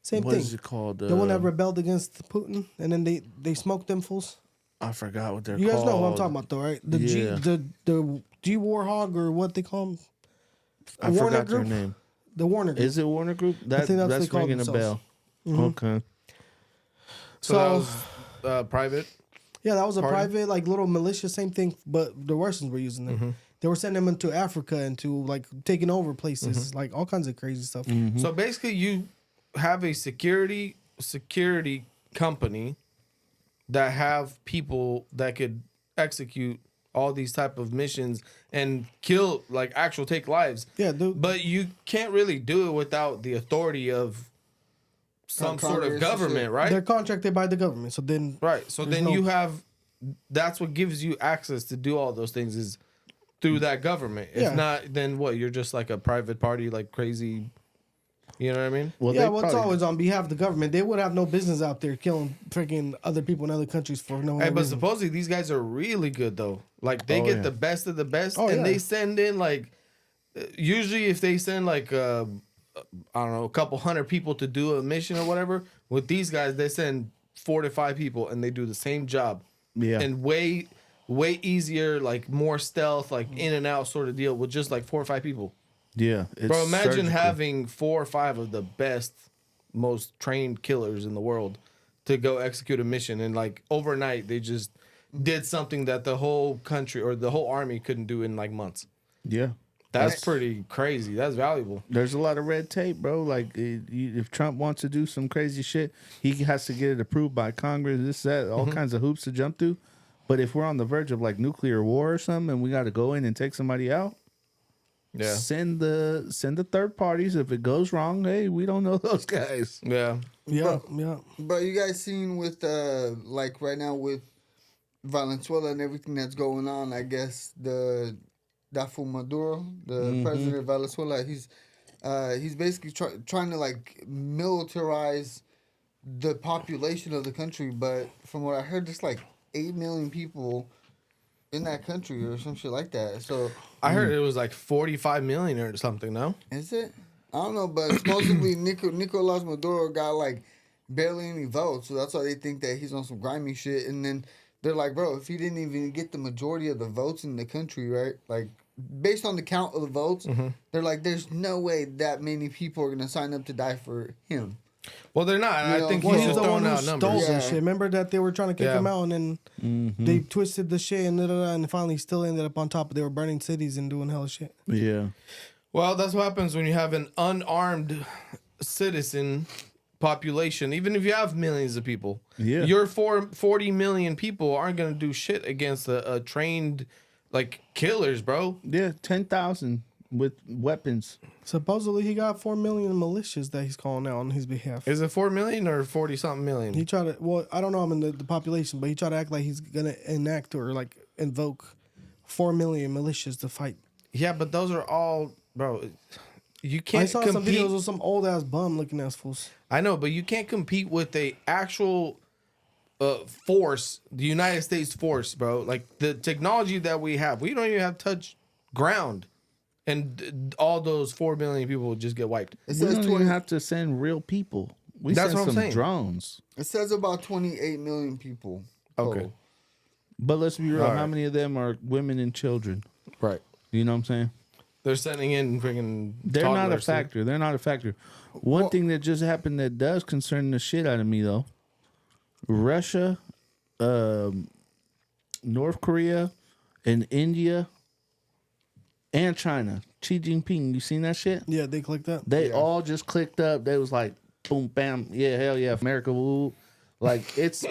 Same What thing. is it called? The one that rebelled against Putin, and then they smoked them fools. I forgot what they're You called. guys know what I'm talking about, though, right? The G Warhog or what they call them? I forgot their name. The Warner Group. Is it Warner Group? I think that's what they That's call ringing a bell. themselves. Okay. So that was private. Yeah, that was a Party? private, like, little militia, same thing, but the Russians were using them. They were sending them into Africa and to, like, taking over places, like, all kinds of crazy stuff. So basically, you have a security company that have people that could execute all these type of missions and kill, like, actual take lives. Yeah, dude. But you can't really do it without the authority of some sort of government, right? They're contracted by the government, so then Right. So then you have, that's what gives you access to do all those things is through that government. If Yeah. not, then what? You're just like a private party, like crazy. You know what I mean? Well, yeah, well, it's always on behalf of the government. They would have no business out there killing freaking other people in other countries for no Hey, but reason. supposedly these guys are really good though. Like they Oh, get yeah. the best of the best, Oh, and yeah. they send in like usually if they send like I don't know, a couple hundred people to do a mission or whatever. With these guys, they send 4 to 5 people and they do the same job. Yeah. And way easier, like more stealth, like in and out sort of deal with just like 4 or 5 people. Yeah. It's Bro, imagine surgical. having 4 or 5 of the best, most trained killers in the world to go execute a mission, and like overnight they just did something that the whole country or the whole army couldn't do in like months. Yeah. That's pretty crazy. That's valuable. There's a lot of red tape, bro. Like, if Trump wants to do some crazy shit, he has to get it approved by Congress, this, that, all kinds of hoops to jump through. But if we're on the verge of, like, nuclear war or something and we got to go in and take somebody out, Yeah. send the third parties. If it goes wrong, hey, we don't know those guys. Yeah. Yeah, yeah. But you guys seen with like right now with Venezuela and everything that's going on, I guess that fool Maduro, the president of Venezuela, he's basically trying to like militarize the population of the country. But from what I heard, there's like 8 million people in that country or some shit like that. So I heard it was like 45 million or something, no? is it? I don't know, but supposedly Nicolas Maduro got like barely any votes, so that's why they think that he's on some grimy shit. And then they're like, bro, if he didn't even get the majority of the votes in the country, right? Like, based on the count of the votes, they're like, there's no way that many people are gonna sign up to die for him. Well, they're not. You I know, think well, he's he's just the throwing one who out stole numbers. that Yeah. shit. Remember that they were trying to kick Yeah. him out, and then they twisted the shit, and finally still ended up on top. They were burning cities and doing hell shit. Yeah. Well, that's what happens when you have an unarmed citizen population. Even if you have millions of people, Yeah. your 40 million people aren't going to do shit against a trained, like, killers, bro. Yeah, 10,000 with weapons. Supposedly, he got 4 million militias that he's calling out on his behalf. Is it 4 million or 40-something million? He tried to, well, I don't know him in the population, but he tried to act like he's gonna enact or like invoke 4 million militias to fight. Yeah, but those are all, bro. You I can't saw some compete. videos of some old ass bum looking ass fools. I know, but you can't compete with the actual force, the United States force, bro. Like the technology that we have, we don't even have touch ground, and all those 4 million people will just get wiped. It We says don't 20. even have to send real people. We That's send what I'm some saying. drones. It says about 28 million people. Okay. total. But let's be real. All How right. many of them are women and children? Right. You know what I'm saying? They're sending in freaking. They're not a toddlers. factor. They're not a factor. One thing that just happened that does concern the shit out of me, though. Russia, North Korea, and India, and China. Xi Jinping, you seen that shit? Yeah, they clicked up. They all just clicked up. They was like, boom, bam, yeah, hell yeah, America, woo. Like, it's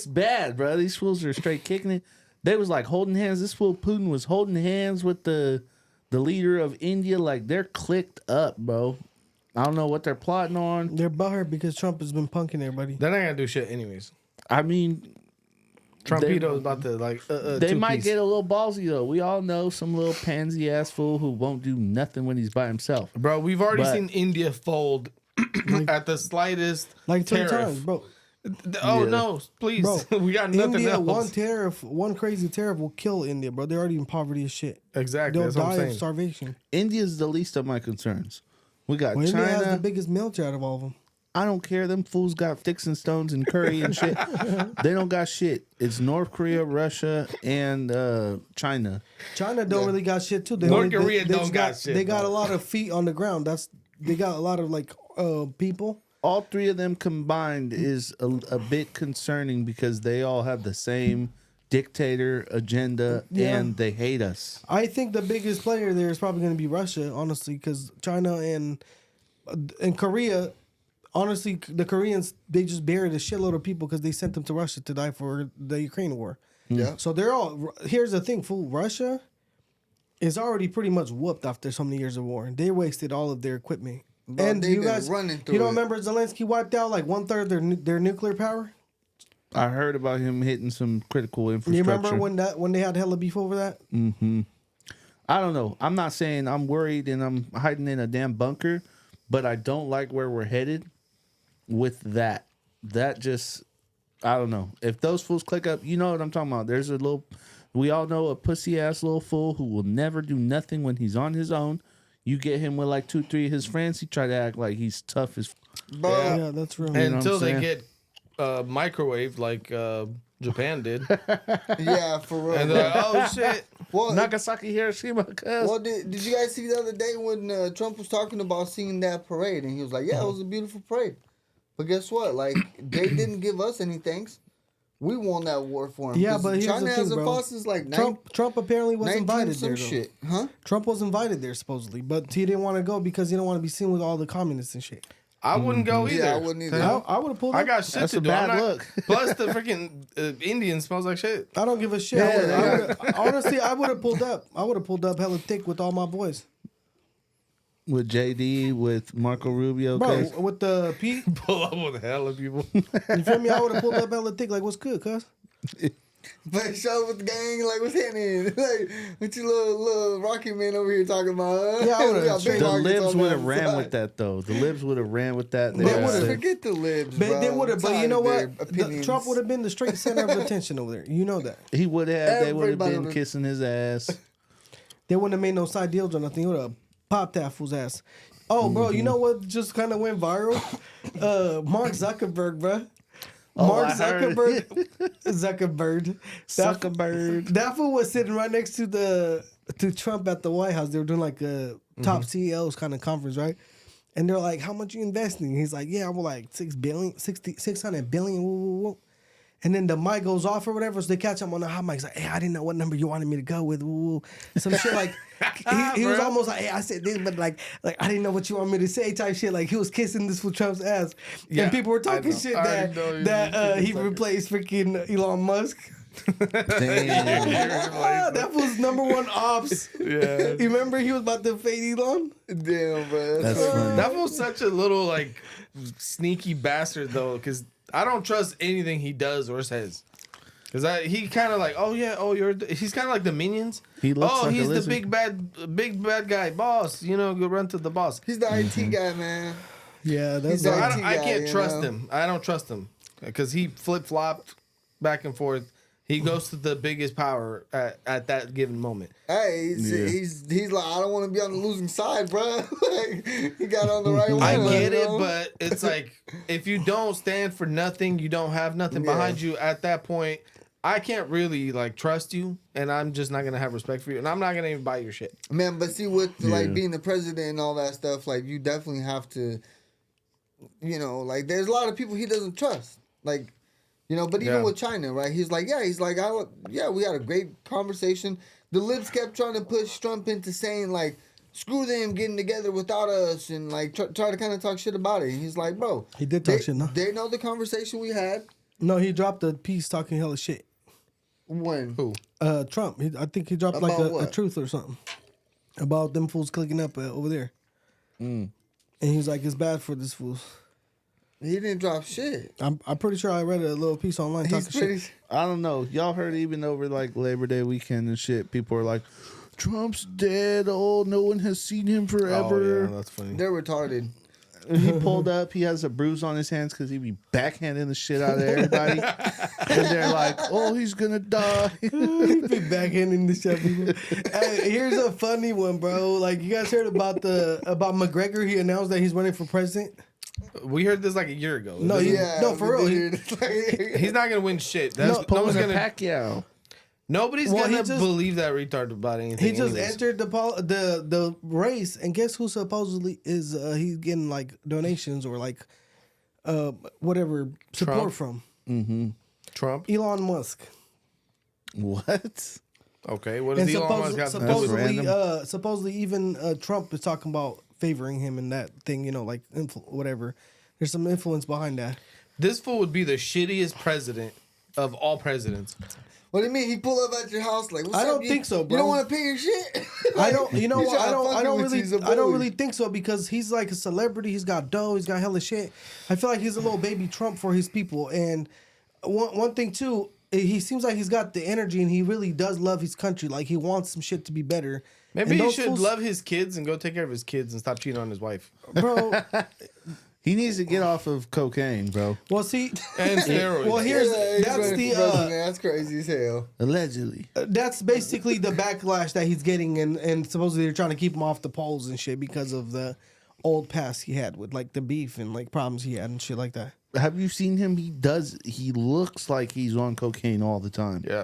bad, bro. These fools are straight kicking it. They was like holding hands. This fool Putin was holding hands with the leader of India. Like, they're clicked up, bro. I don't know what they're plotting on. They're butthurt because Trump has been punking everybody. They're not gonna do shit anyways. I mean, Trumpito's about to like. they might get a little ballsy though. We all know some little pansy ass fool who won't do nothing when he's by himself. Bro, we've already But- seen India fold at the slightest Like 3 tariff. times, bro. Oh Yeah. no, please. Bro, we got nothing India, else. one crazy tariff will kill India, bro. They're already in poverty as shit. Exactly. They'll That's what I'm die of saying. starvation. India's the least of my concerns. We got Well, India has the China. biggest military out of all of them. I don't care. Them fools got sticks and stones and curry and shit. They don't got shit. It's North Korea, Russia, and China. China don't really got shit too. North Korea they don't just got shit, They got bro. a lot of feet on the ground. They got a lot of like people. All three of them combined is a bit concerning because they all have the same dictator agenda and they hate us. I think the biggest player there is probably going to be Russia, honestly, because China and Korea. Honestly, the Koreans, they just buried a shitload of people because they sent them to Russia to die for the Ukraine war. Yeah. So they're all. Here's the thing, fool. Russia is already pretty much whooped after so many years of war. They wasted all of their equipment. Bro, and they you been guys, running through you don't it. remember Zelensky wiped out like 1/3 of their nuclear power? I heard about him hitting some critical infrastructure. You remember when they had hella beef over that? Mm-hmm. I don't know. I'm not saying I'm worried and I'm hiding in a damn bunker, but I don't like where we're headed with that. That just, I don't know. If those fools click up, you know what I'm talking about. There's a little, we all know a pussy ass little fool who will never do nothing when he's on his own. You get him with like 2-3 of his friends, he try to act like he's tough as. Bro. Yeah, that's real. You know Until what I'm they saying? get microwaved like Japan did. Yeah, for real. And they're like, oh shit. Well, Nagasaki, Hiroshima, cuz. well, did you guys see the other day when Trump was talking about seeing that parade, and he was like, "Yeah, it was a beautiful parade," but guess what? Like, they didn't give us any thanks. We won that war for him. Yeah, 'Cause but here's China the thing, hasn't bro. fought since like Trump apparently was 19 invited some there. Though. shit, huh? Trump was invited there supposedly, but he didn't want to go because he didn't want to be seen with all the communists and shit. I wouldn't go either. Yeah, I wouldn't either. I would have pulled up. I got shit That's to a do. bad I'm not- look. Plus, the freaking Indian smells like shit. I don't give a shit. Honestly, I would have pulled up. I would have pulled up hella thick with all my boys. With JD, with Marco Rubio, Bro, cuz. with the Pete, Pull up with hella people. you feel me? I would have pulled up hella thick. Like, what's good, cuz? But show with the gang, like, what's happening? Like, what you little Rocky man over here talking about? Huh? Yeah, I would've We got big straight- The markets libs on would the have ran side. with that, though. The libs would have ran with that. They would've would've. said- Forget the libs, But bro. they would have. But you know Tired what? of their opinions. Trump would have been the straight center of attention over there. You know that. He would have. They would have Everybody been would've- kissing his ass. They wouldn't have made no side deals or nothing. They would have popped that fool's ass. Oh, bro, you know what just kind of went viral? Mark Zuckerberg, bro. Mark I heard. Zuckerberg. That fool was sitting right next to Trump at the White House. They were doing like a top CEOs kind of conference, right? And they're like, "How much you investing?" He's like, "Yeah, I'm like 600 billion." Woo, woo, woo. And then the mic goes off or whatever, so they catch him on the hot mic. He's like, "Hey, I didn't know what number you wanted me to go with." Woo, woo. Some shit like he was almost like, "Hey, I said this, but like I didn't know what you want me to say." Type shit. Like he was kissing this for Trump's ass, Yeah, and people were I talking know. shit I already know that you he replaced freaking Elon Musk. Damn. That was number one ops. Yeah. You remember he was about to fade Elon? Damn, bro. That's funny. That was such a little like sneaky bastard though, because I don't trust anything he does or says. Because he kind of like, oh yeah, oh he's kind of like the Minions. He looks like a he's the lizard. big bad guy, boss. You know, go run to the boss. He's the IT guy, man. Yeah, that's He's So the I, IT don't- I guy, can't you trust know? him. I don't trust him because he flip flopped back and forth. He goes to the biggest power at that given moment. Hey, he's like, I don't want to be on the losing side, bro. Like, he got on the right one. I get you it, know? but it's like if you don't stand for nothing, you don't have nothing Yeah. behind you. At that point, I can't really like trust you, and I'm just not gonna have respect for you, and I'm not gonna even buy your shit. Man, but see, with Yeah. like being the president and all that stuff, like you definitely have to, you know, like there's a lot of people he doesn't trust, like, you know. But even Yeah. with China, right? He's like, we had a great conversation. The libs kept trying to push Trump into saying like, screw them getting together without us, and like try to kind of talk shit about it. And he's like, bro, He did talk shit, no? They know the conversation we had. No, he dropped a piece talking hella shit. When? Who? Trump. I think he dropped like About a what? truth or something about them fools clicking up over there. And he was like, it's bad for this fools. He didn't drop shit. I'm pretty sure I read a little piece online He's talking pretty. shit. I don't know. Y'all heard even over like Labor Day weekend and shit, people are like, Trump's dead. Oh, no one has seen him forever. Oh, yeah, that's funny. They're retarded. He pulled up. He has a bruise on his hands because he be backhanding the shit out of everybody. And they're like, oh, he's going to die. He be backhanding the shit, people. Hey, here's a funny one, bro. Like, you guys heard about McGregor? He announced that he's running for president. We heard this like a year ago. No, no, for real. He's not gonna win shit. No one's Pulling a gonna. Pacquiao. Nobody's Well, gonna he just- believe that retard about anything. He just anyways. entered the race, and guess who supposedly is he's getting like donations or like whatever support Trump? from? Trump. Elon Musk. What? Okay, what does And Elon Musk have to do with it? supposedly even Trump is talking about favoring him in that thing, you know, like whatever. There's some influence behind that. This fool would be the shittiest president of all presidents. What do you mean? He pull up at your house like? What's I up? don't You- think so, bro. You don't want to pay your shit. I don't. You know He's what? trying to fuck I don't with really. you, he's a I don't bully. really think so because he's like a celebrity. He's got dough. He's got hella shit. I feel like he's a little baby Trump for his people. And one thing too, he seems like he's got the energy and he really does love his country. Like he wants some shit to be better. Maybe And he those should fools- love his kids and go take care of his kids and stop cheating on his wife. bro. He needs to get off of cocaine, bro. Well, see, And steroids. well, here's He's that's running the for president. That's crazy as hell. Allegedly. that's basically the backlash that he's getting, and supposedly they're trying to keep him off the polls and shit because of the old past he had with like the beef and like problems he had and shit like that. Have you seen him? He looks like he's on cocaine all the time. Yeah.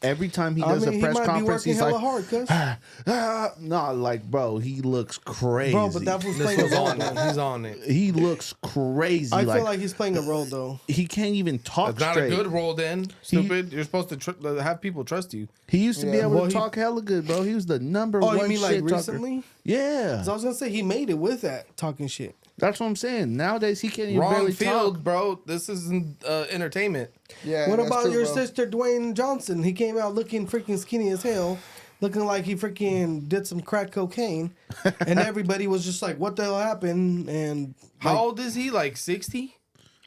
Every time he does a press he might be conference, working he's hella like, hard, cuz. no, like, bro, he looks crazy. Bro, but that was This playing a was role. on it. Though. He's on it. He looks crazy. I feel like he's playing a role though. he can't even talk It's not straight. a good role, then. Stupid. You're supposed to have people trust you. He used to be Yeah. able Well, to he- talk hella good, bro. He was the number Oh, one you mean like shit talker. recently? Yeah, So I was gonna say he made it with that talking shit. that's what I'm saying. Nowadays, he can't even Wrong barely field, talk. bro. This isn't entertainment. Yeah. What that's about true, your bro. sister Dwayne Johnson? He came out looking freaking skinny as hell, looking like he freaking did some crack cocaine, and everybody was just like, "What the hell happened?" And How like, old is he? Like 60?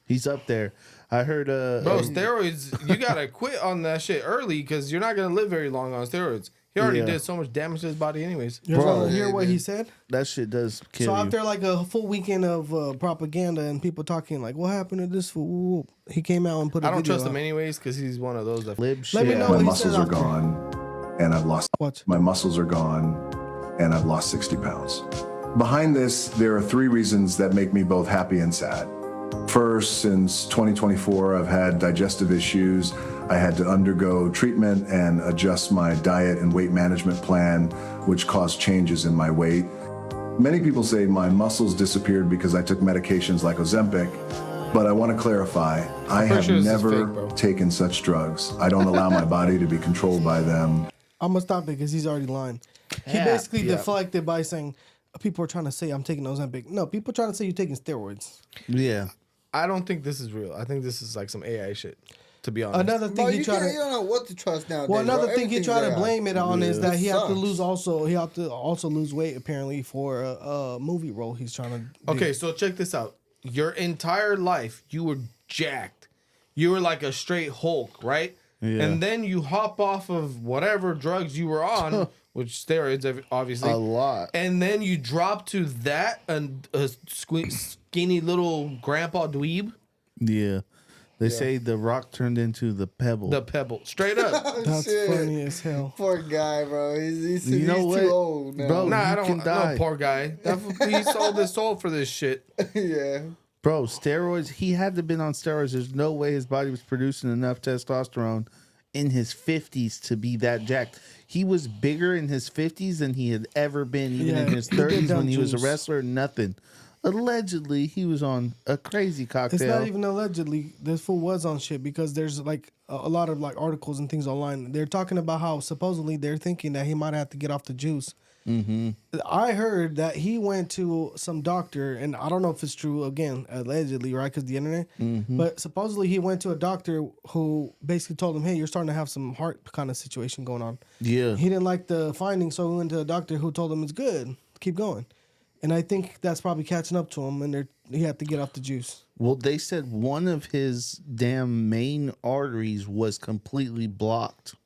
He's up there. I heard. Bro, steroids, you gotta quit on that shit early because you're not gonna live very long on steroids. He already Yeah. did so much damage to his body anyways. you guys Bro. want to hear what he Yeah. said? that shit does kill So you. after like a full weekend of propaganda and people talking like, "What happened to this fool?" He came out and put a I don't video trust him out. anyways because he's one of those that Lib Let me shit. know My what he muscles said are after. gone, and I've lost. What? My muscles are gone, and I've lost 60 pounds. Behind this, there are 3 reasons that make me both happy and sad. First, since 2024, I've had digestive issues. I had to undergo treatment and adjust my diet and weight management plan, which caused changes in my weight. Many people say my muscles disappeared because I took medications like Ozempic, but I want to clarify, I have sure this is never fake, bro. taken such drugs. I don't allow my body to be controlled by them. I'm gonna stop it because he's already lying. He Yeah, basically yeah. deflected by saying people are trying to say I'm taking Ozempic. No, people are trying to say you're taking steroids. Yeah. I don't think this is real. I think this is like some AI shit, to be honest. Another Bro, thing he you tried can't. You to. don't know what to trust nowadays. Well, another bro. thing he Everything's tried to AI. blame it on is that It he had to sucks. lose also. He had to also lose weight apparently for a movie role he's trying to. Do. Okay, so check this out. Your entire life, you were jacked. You were like a straight Hulk, right? Yeah. And then you hop off of whatever drugs you were on, which steroids, obviously. A lot. And then you drop to that and a skinny little grandpa dweeb. Yeah. They say the rock turned into the pebble. The pebble. Straight up. Oh, That's shit. funny as hell. Poor guy, bro. He's You know what? too old now. Bro, Nah, I you don't can die. know, poor guy. He sold his soul for this shit. Yeah. Bro, steroids, he had to have been on steroids. There's no way his body was producing enough testosterone in his 50s to be that jacked. He was bigger in his 50s than he had ever been, even in his he did 30s dumb when he was a juice. wrestler, nothing. Allegedly, he was on a crazy cocktail. It's not even allegedly. This fool was on shit because there's like a lot of like articles and things online. They're talking about how supposedly they're thinking that he might have to get off the juice. Mm-hmm. I heard that he went to some doctor, and I don't know if it's true. Again, allegedly, right? Because the internet. Mm-hmm. But supposedly he went to a doctor who basically told him, "Hey, you're starting to have some heart kind of situation going on." Yeah. He didn't like the findings, so he went to a doctor who told him it's good. Keep going. And I think that's probably catching up to him, and he had to get off the juice. Well, they said one of his damn main arteries was completely blocked.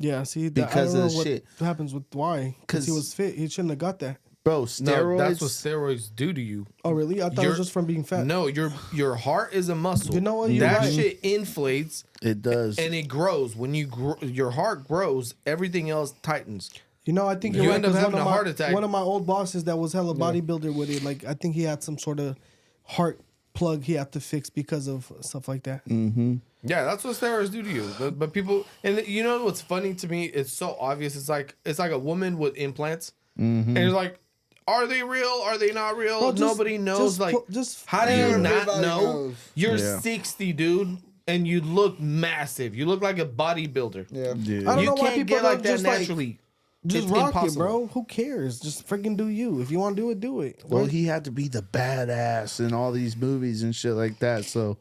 Yeah, see, Because I don't of know the what shit. happens with why. Because he 'Cause- was fit. He shouldn't have got that. Bro, steroids. No, that's what steroids do to you. Oh, really? I thought it was just from being fat. No, your heart is a muscle. You know what? You're That right. shit inflates It does. and it grows. When your heart grows, everything else tightens. You know, I think you're You right. end up 'cause having one of a my- heart attack. One of my old bosses that was hella bodybuilder with it, like I think he had some sort of heart plug he had to fix because of stuff like that. Mm-hmm. Yeah, that's what steroids do to you. But people, and you know what's funny to me? It's so obvious. It's like a woman with implants, Mm-hmm. and it's like, are they real? Are they not real? Bro, just- Nobody knows. just like, pu- just- how do you not Everybody know? knows. You're Yeah. 60, dude, and you look massive. You look like a bodybuilder. Yeah. Yeah. I don't You know why can't people get like don't that just, like, naturally. Just It's rock impossible. it, bro. Who cares? Just freaking do you. If you want to do it, do it. Well, What- he had to be the badass in all these movies and shit like that. So,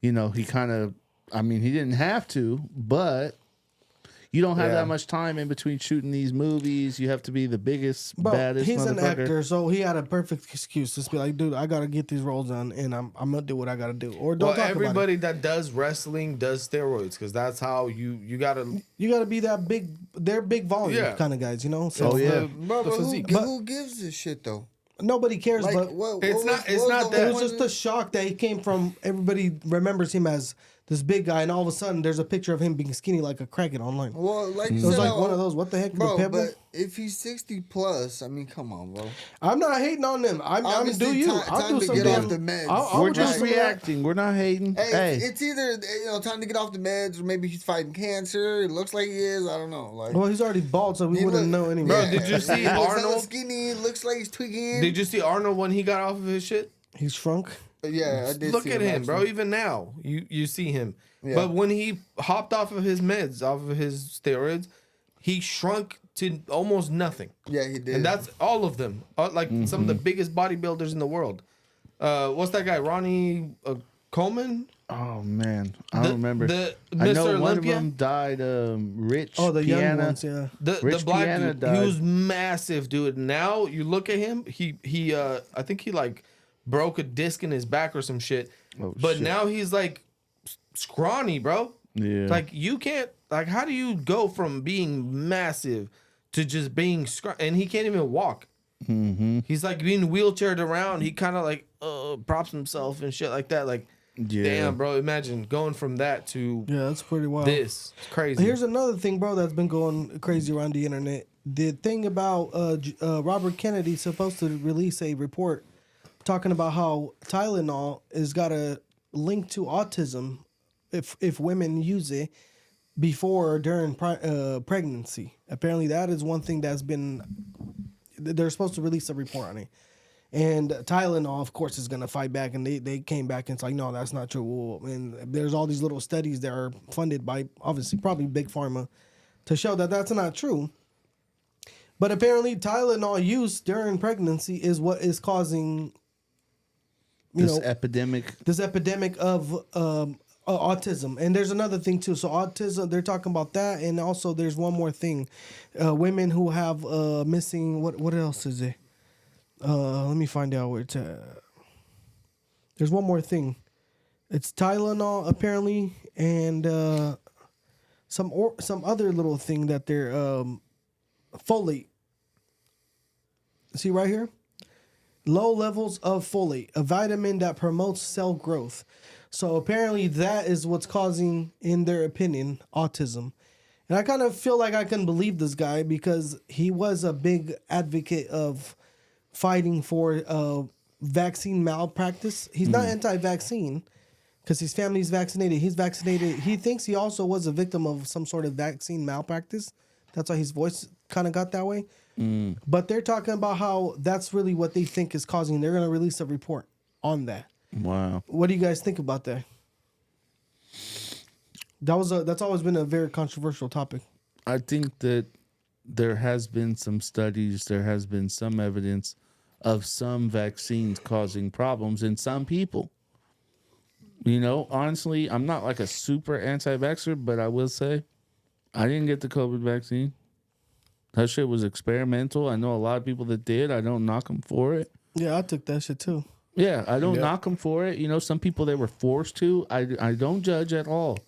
you know, he kind of I mean, he didn't have to, but you don't have Yeah. that much time in between shooting these movies. You have to be the biggest, Bro, baddest he's an motherfucker. actor, so he had a perfect excuse to be like, dude, I gotta get these roles done, and I'm gonna do what I gotta do, or don't Well, talk about everybody that does wrestling does steroids because that's how you gotta. it. You gotta be that big. They're big volume Yeah. kind of guys, you know. So Bro, but physique. who gives this shit though? nobody cares. Like, but It's not It that. was just the shock that he came from. Everybody remembers him as this big guy, and all of a sudden, there's a picture of him being skinny like a crackhead online. Well, like It you was said, like one of those. What the heck, bro. the pebble? But if he's 60 plus, I mean, come on, bro. I'm not hating on them. I'm Obviously, do you? time I'll do to some get damn. off the meds. I'll We're do just some of that. reacting. We're not hating. Hey, Hey, it's either time to get off the meds, or maybe he's fighting cancer. It looks like he is. I don't know. Like, Well, he's already bald, so we he wouldn't look- know anymore. Bro, did you see He looks hella Arnold? skinny. Looks like he's tweaking. Did you see Arnold when he got off of his shit? He's shrunk. Yeah, I did. Look see at him, bro. actually. Even now, you see him. Yeah. But when he hopped off of his meds, off of his steroids, he shrunk to almost nothing. Yeah, he did. And that's all of them. Like some of the biggest bodybuilders in the world. What's that guy? Ronnie Coleman? oh man, I don't remember. The I know Mr. one of Olympia? them died. Rich. Oh, the young Piana. ones, yeah. The Rich black Piana dude. died. He was massive, dude. Now you look at him, he I think he like broke a disc in his back or some shit. Oh, but shit. now he's like scrawny, bro. Yeah. Like you can't how do you go from being massive to just being and he can't even walk. Mm-hmm. He's like being wheelchaired around. He kind of like props himself and shit like that. Like, Yeah. damn, bro. Imagine going from that to Yeah, that's pretty wild. this. It's crazy. Here's another thing, bro, that's been going crazy around the internet. The thing about Robert Kennedy supposed to release a report talking about how Tylenol is got a link to autism if women use it before or during pregnancy. Apparently, that is one thing that's been. They're supposed to release a report on it. And Tylenol, of course, is going to fight back. And they came back and it's like, no, that's not true. And there's all these little studies that are funded by, obviously, probably Big Pharma to show that that's not true. But apparently, Tylenol use during pregnancy is what is causing, This epidemic. this epidemic of autism. And there's another thing too. So autism, they're talking about that, and also there's one more thing: women who have missing. What else is it? Let me find out where it's at. There's one more thing. It's Tylenol apparently, and some other little thing that they're folate. See right here? Low levels of folate, a vitamin that promotes cell growth. So apparently that is what's causing, in their opinion, autism. And I kind of feel like I can believe this guy because he was a big advocate of fighting for vaccine malpractice. He's not anti-vaccine because his family's vaccinated. He's vaccinated. He thinks he also was a victim of some sort of vaccine malpractice. That's why his voice kind of got that way. But they're talking about how that's really what they think is causing. They're going to release a report on that. Wow. What do you guys think about that? That's always been a very controversial topic. I think that there has been some studies, there has been some evidence of some vaccines causing problems in some people. You know, honestly, I'm not like a super anti-vaxxer, but I will say I didn't get the COVID vaccine. That shit was experimental. I know a lot of people that did. I don't knock them for it. Yeah, I took that shit too. Yeah, I don't knock them for it. You know, some people, they were forced to. I don't judge at all.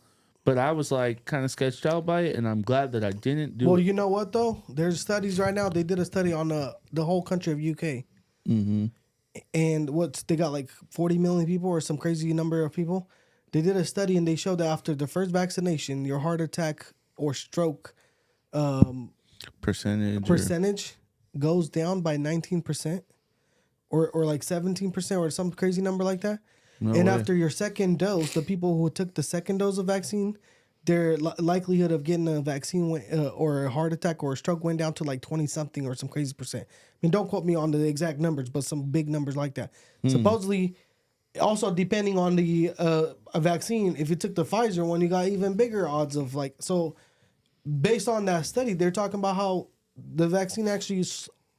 But I was like kind of sketched out by it, and I'm glad that I didn't do it. Well, you know what though? There's studies right now. They did a study on the whole country of UK. Mm-hmm. And they got like 40 million people or some crazy number of people. They did a study and they showed that after the first vaccination, your heart attack or stroke percentage goes down by 19%. Or like 17% or some crazy number like that. No and way. after your second dose, the people who took the second dose of vaccine, their likelihood of getting a vaccine or a heart attack or a stroke went down to like 20 something or some crazy percent. I mean, don't quote me on the exact numbers, but some big numbers like that. Supposedly, also depending on the a vaccine, if you took the Pfizer one, you got even bigger odds of like. So based on that study, they're talking about how the vaccine actually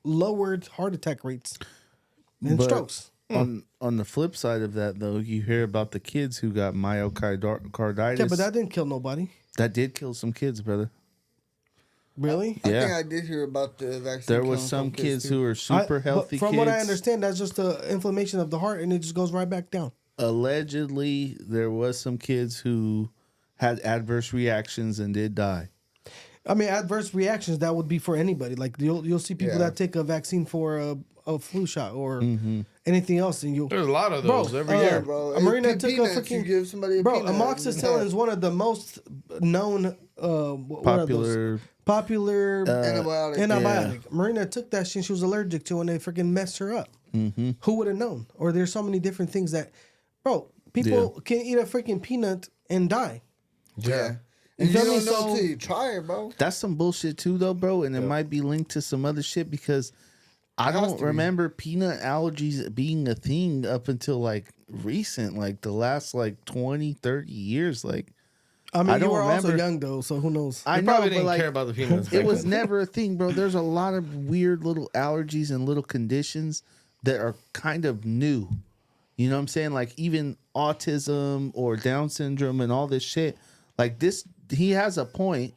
lowered heart attack rates and strokes. On the flip side of that, though, you hear about the kids who got myocarditis. Yeah, but that didn't kill nobody. That did kill some kids, brother. Really? I Yeah. think I did hear about the vaccine. There was killing some kids too. who were super healthy. From kids. what I understand, that's just the inflammation of the heart, and it just goes right back down. Allegedly, there was some kids who had adverse reactions and did die. I mean, adverse reactions, that would be for anybody. Like, you'll see people Yeah. that take a vaccine for a flu shot or anything else, and There's a lot of those every Yeah, year. bro. Marina It's took a peanuts, you freaking give somebody a bro. peanut, Amoxicillin is one of the most known what are those? Popular antibiotic. Marina took that shit she was allergic to, and they freaking messed her up. Mm-hmm. Who would have known? Or there's so many different things that, bro, people can eat a freaking peanut and die. Yeah. You And you feel me? don't know So till you try it, bro. That's some bullshit too, though, bro. And it might be linked to some other shit because I It has don't to be. remember peanut allergies being a thing up until like recent, like the last like 20, 30 years. Like, I mean, I you don't were also remember. young though, so who knows? I You know, probably but didn't like, care about the peanuts. it back was then. never a thing, bro. There's a lot of weird little allergies and little conditions that are kind of new. You know what I'm saying? Like even autism or Down syndrome and all this shit. Like this, he has a point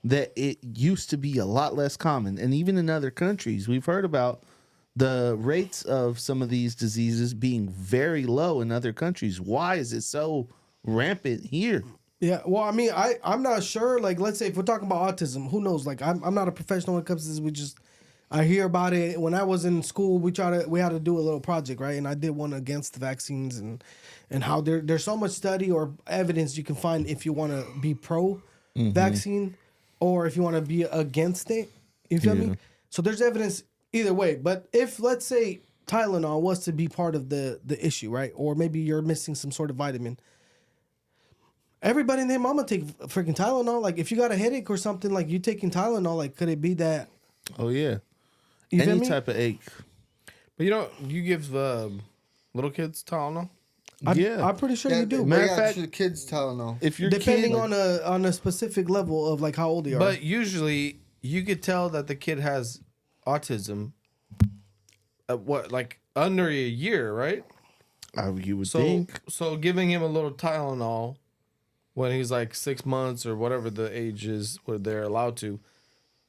that it used to be a lot less common. And even in other countries, we've heard about the rates of some of these diseases being very low in other countries. Why is it so rampant here? Yeah, well, I mean, I'm not sure. Like, let's say if we're talking about autism, who knows? Like, I'm not a professional when it comes to this. I hear about it. When I was in school, we had to do a little project, right? And I did one against the vaccines and how there's so much study or evidence you can find if you want to be pro vaccine or if you want to be against it. You feel me? So there's evidence either way. But if let's say Tylenol was to be part of the issue, right? Or maybe you're missing some sort of vitamin. Everybody and their mama take freaking Tylenol. Like if you got a headache or something, like you taking Tylenol, like could it be that? Oh yeah, You feel any me? type of ache. But you give little kids Tylenol? I'm pretty sure you do. Matter of fact, the kids Tylenol. if your Depending kid, on a specific level of like how old they are. But usually you could tell that the kid has autism at like under a year, right? You would think. So giving him a little Tylenol when he's like 6 months or whatever the age is where they're allowed to,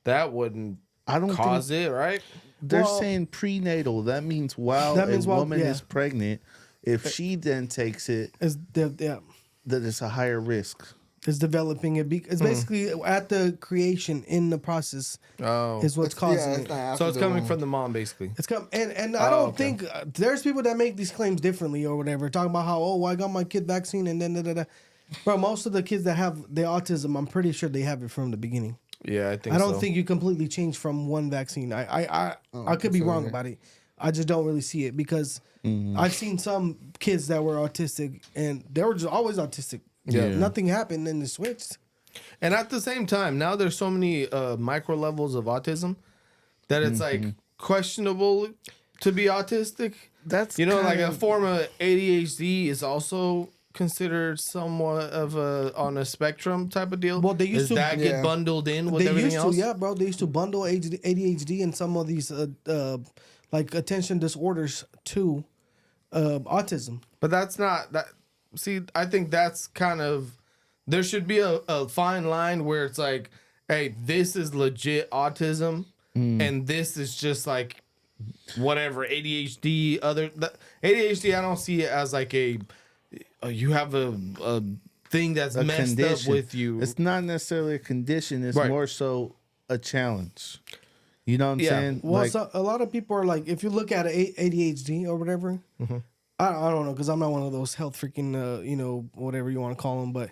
that wouldn't cause it, right? They're saying prenatal. That means while a woman is pregnant, if she then takes it, that it's a higher risk. It's developing it. It's basically at the creation in the process. Is what's causing it. So it's coming from the mom, basically. It's come and I don't think there's people that make these claims differently or whatever, talking about how I got my kid vaccine and then Bro, most of the kids that have the autism, I'm pretty sure they have it from the beginning. Yeah, I think. I don't think you completely change from one vaccine. I could be wrong about it. I just don't really see it because I've seen some kids that were autistic and they were just always autistic. Yeah. Nothing happened and it switched. And at the same time, now there's so many micro levels of autism that it's like questionable to be autistic. That's like a form of ADHD is also considered somewhat of on a spectrum type of deal. Well, they used to get bundled in with they everything used else. to, yeah, bro. They used to bundle ADHD and some of these like attention disorders to autism. But that's not that. See, I think that's kind of there should be a fine line where it's like, hey, this is legit autism, and this is just like whatever ADHD. ADHD, I don't see it as like you have a thing that's messed up with you. It's not necessarily a condition. It's more so a challenge. You know what I'm saying? Well, so a lot of people are like, if you look at ADHD or whatever, I don't know, because I'm not one of those health freaking, whatever you want to call them. But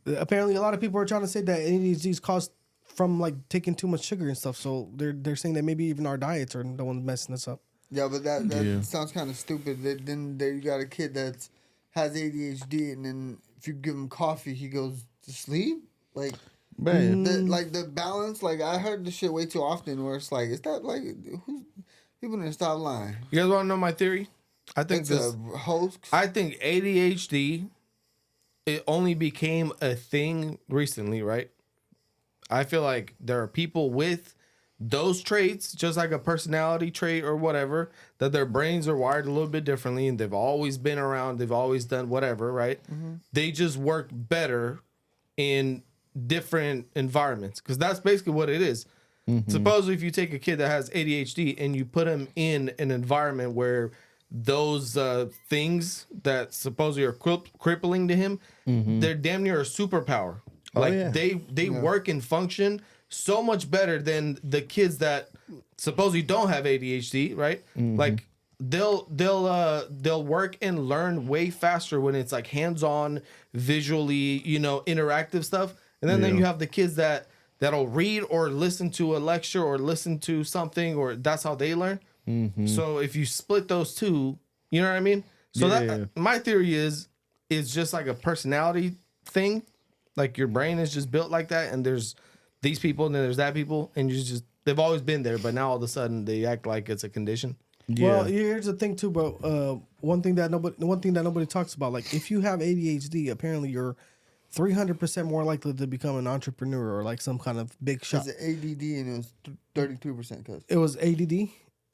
apparently a lot of people are trying to say that ADHD is caused from like taking too much sugar and stuff. So they're saying that maybe even our diets are the ones messing us up. Yeah, but that sounds kind of stupid. Then there you got a kid that has ADHD, and then if you give him coffee, he goes to sleep. Like, the balance. Like, I heard this shit way too often, where it's like, is that like people need to stop lying? You guys want to know my theory? I think it's a hoax. I think ADHD it only became a thing recently, right? I feel like there are people with those traits, just like a personality trait or whatever, that their brains are wired a little bit differently and they've always been around, they've always done whatever, right? They just work better in different environments, because that's basically what it is. Suppose if you take a kid that has ADHD and you put him in an environment where those things that supposedly are crippling to him, they're damn near a superpower. They work and function so much better than the kids that supposedly don't have ADHD, right? Like they'll work and learn way faster when it's like hands-on, visually, interactive stuff. And then you have the kids that'll read or listen to a lecture or listen to something, or that's how they learn. So if you split those two, you know what I mean? So that my theory is it's just like a personality thing. Like your brain is just built like that, and there's these people and then there's that people, and they've always been there, but now all of a sudden they act like it's a condition. Well, here's the thing too, bro. One thing that nobody talks about, like if you have ADHD, apparently you're 300% more likely to become an entrepreneur or like some kind of big shot. It's ADD and it was 32%. Cause it was ADD?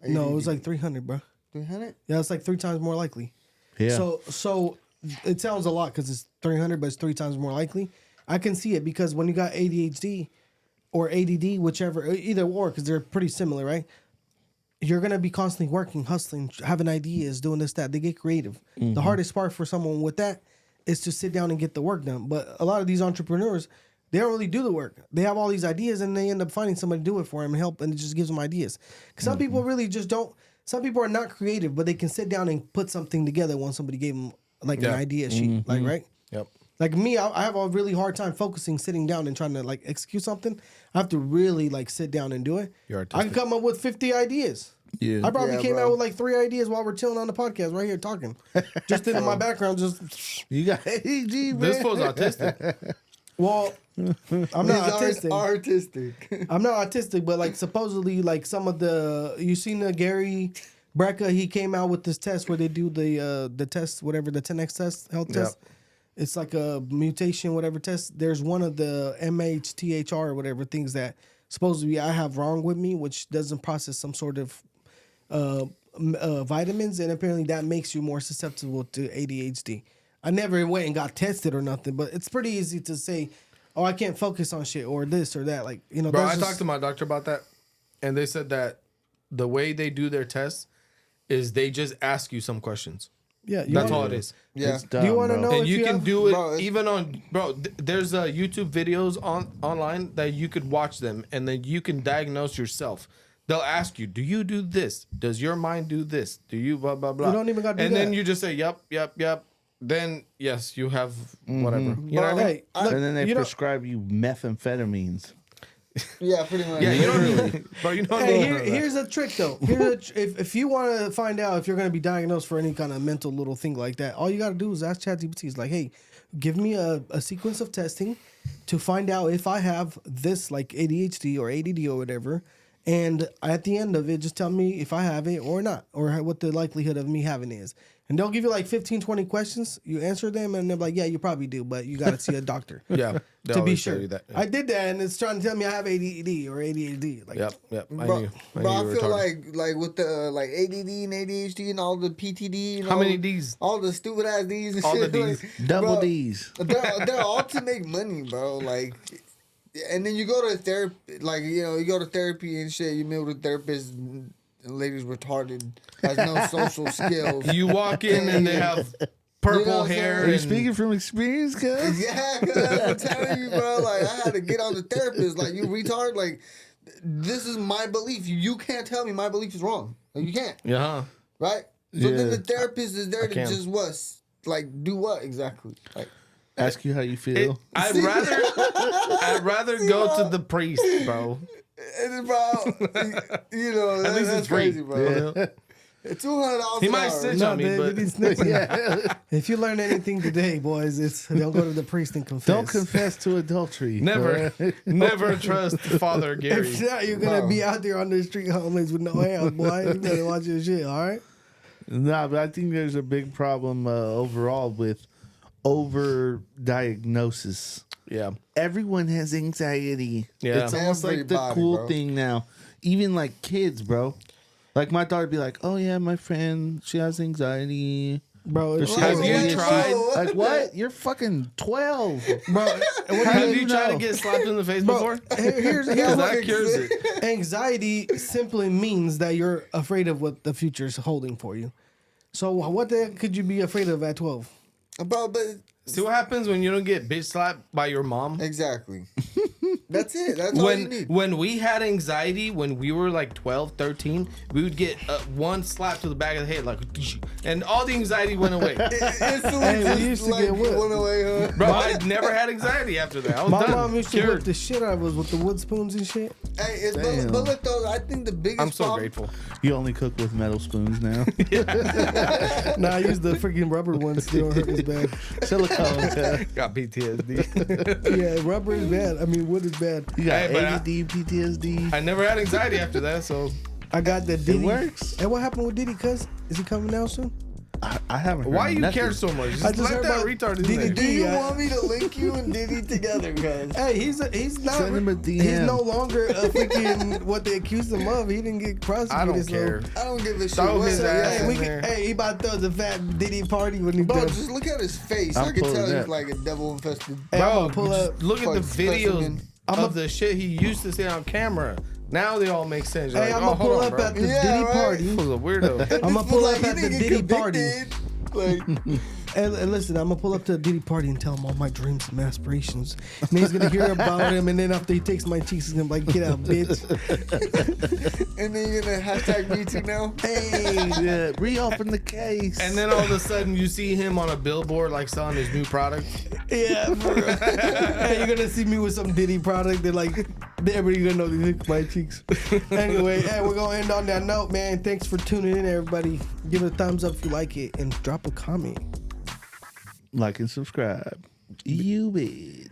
No, it was like 300, bro. 300? Yeah, it's like 3 times more likely. Yeah. So it sounds a lot because it's 300, but it's 3 times more likely. I can see it because when you got ADHD or ADD, whichever, either or, because they're pretty similar, right? You're going to be constantly working, hustling, having ideas, doing this, that. They get creative. The hardest part for someone with that is to sit down and get the work done. But a lot of these entrepreneurs, they don't really do the work. They have all these ideas and they end up finding somebody to do it for them and help, and it just gives them ideas. Because some people really just don't. Some people are not creative, but they can sit down and put something together when somebody gave them like an idea sheet, like right. Yep. Like me, I have a really hard time focusing, sitting down and trying to like execute something. I have to really like sit down and do it. I can come up with 50 ideas. Yeah. I probably came out with like 3 ideas while we're chilling on the podcast right here talking. Just in my background, just you got ADD, man. This fool's autistic. Well, I'm not autistic. Artistic. I'm not autistic, but like supposedly, like some of the you seen the Gary Brecka, he came out with this test where they do the test, whatever the 10x test, health test. It's like a mutation, whatever test. There's one of the MHTHR or whatever things that supposedly I have wrong with me, which doesn't process some sort of vitamins, and apparently that makes you more susceptible to ADHD. I never went and got tested or nothing, but it's pretty easy to say, oh, I can't focus on shit or this or that. Like, Bro, I talked to my doctor about that, and they said that the way they do their tests is they just ask you some questions. Yeah, that's all it is. Yeah. Do you want to know? And if you can have, do it even on, there's YouTube videos online that you could watch them, and then you can diagnose yourself. They'll ask you, do you do this? Does your mind do this? Do you blah, blah, blah? You don't even got to do and that. then you just say, yep. Then, yes, you have whatever. You know what I mean? And then they prescribe you methamphetamines. Yeah, pretty much. Yeah, you don't bro, you don't Hey, here's a trick though. If you want to find out if you're going to be diagnosed for any kind of mental little thing like that, all you got to do is ask ChatGPT. It's like, hey, give me a sequence of testing to find out if I have this, like ADHD or ADD or whatever. And at the end of it, just tell me if I have it or not, or what the likelihood of me having is. And they'll give you like 15, 20 questions. You answer them, and they're like, yeah, you probably do, but you got to see a doctor. Yeah. To be sure. That, yeah. I did that, and it's trying to tell me I have ADD or ADHD. Like, yep. Bro, I feel like with the like ADD and ADHD and all the PTD and how many Ds? All the stupid ass Ds and all shit. The Ds. Like, Double bro, Ds. They're all to make money, bro. Like, and then you go to therapy, like, you go to therapy and shit. You meet with a therapist. The lady's retarded, has no social skills. You walk in and they have purple hair. Are you speaking from experience, cuz? Yeah, cuz I'm telling you, bro. Like, I had to get on the therapist. Like, you retard. Like, this is my belief. You can't tell me my belief is wrong. Like, you can't. Yeah. Right? So then the therapist is there to just what? Like, do what exactly? Like, ask you how you feel. I'd rather go to the priest, bro. And bro, at least that's crazy, bro. Yeah. $200. He might snitch on me, but if you learn anything today, boys, it's don't go to the priest and confess. Don't confess to adultery. Never trust Father Gary. If not, you're gonna be out there on the street homeless with no help, boy. You better watch your shit, all right? Nah, but I think there's a big problem overall with over-diagnosis. Yeah. Everyone has anxiety. Yeah. It's almost like the cool thing now. even like kids, bro. Like my daughter be like, "Oh yeah, my friend, she has anxiety." Bro, Or she have has you ADHD." tried? Like what? You're fucking 12, bro. Have you tried to get slapped in the face before? Here's Because what that cures it. Anxiety simply means that you're afraid of what the future is holding for you. So what the heck could you be afraid of at 12? But See what happens when you don't get bitch slapped by your mom? exactly. That's it. That's all you need. When we had anxiety, when we were like 12, 13, we would get one slap to the back of the head, like, and all the anxiety went away. Hey, we used to get whipped. Went away, huh? Bro, I never had anxiety after that. I was My done. mom used to whip Cured. the shit out of us with the wood spoons and shit. Hey, but look though, I think the biggest I'm so problem, grateful. You only cook with metal spoons now. Nah, I use the freaking rubber ones. They don't hurt as bad. Silicone. Got PTSD. Yeah, rubber is bad. I mean, wood is bad. You got Hey, but ADD, PTSD. I never had anxiety after that, so I got the Diddy. It works. Hey, what happened with Diddy? Cuz is he coming out soon? I haven't. Heard why you nothing. care so much? I Just just let heard that about retard in Diddy there. do you Yeah. want me to link you and Diddy together, guys? Hey, he's not. Send him a DM. He's no longer a freaking what they accused him of. He didn't get prosecuted. I don't so- care. I don't give a shit. Throw his What's up, ass yeah? in there. Hey, he about to throw the fat Diddy party when he Bro, done. just look at his face. I'm I can tell pulling he's that. like a devil infested. Hey, I'm Bro, gonna pull up. look at the fuck videos specimen. of the shit he used to say on camera. Now they all make sense. You're Hey, like, I'm oh, gonna pull hold on, up bro. at the Yeah, Diddy right. party. He was a weirdo. I'm gonna pull up He at the didn't get Diddy party. convicted. Like, And listen, I'm gonna pull up to the Diddy party and tell him all my dreams and aspirations. And he's gonna hear about him, and then after he takes my cheeks, he's gonna be like, "Get out, bitch!" and then you're gonna hashtag me too now. Hey, Yeah, reopen the case. And then all of a sudden you see him on a billboard like selling his new product. yeah, for real. Hey, you're gonna see me with some Diddy product. They're like, everybody gonna know they lick my cheeks. Anyway, hey, we're gonna end on that note, man. Thanks for tuning in, everybody. Give it a thumbs up if you like it, and drop a comment. Like and subscribe. You bitch.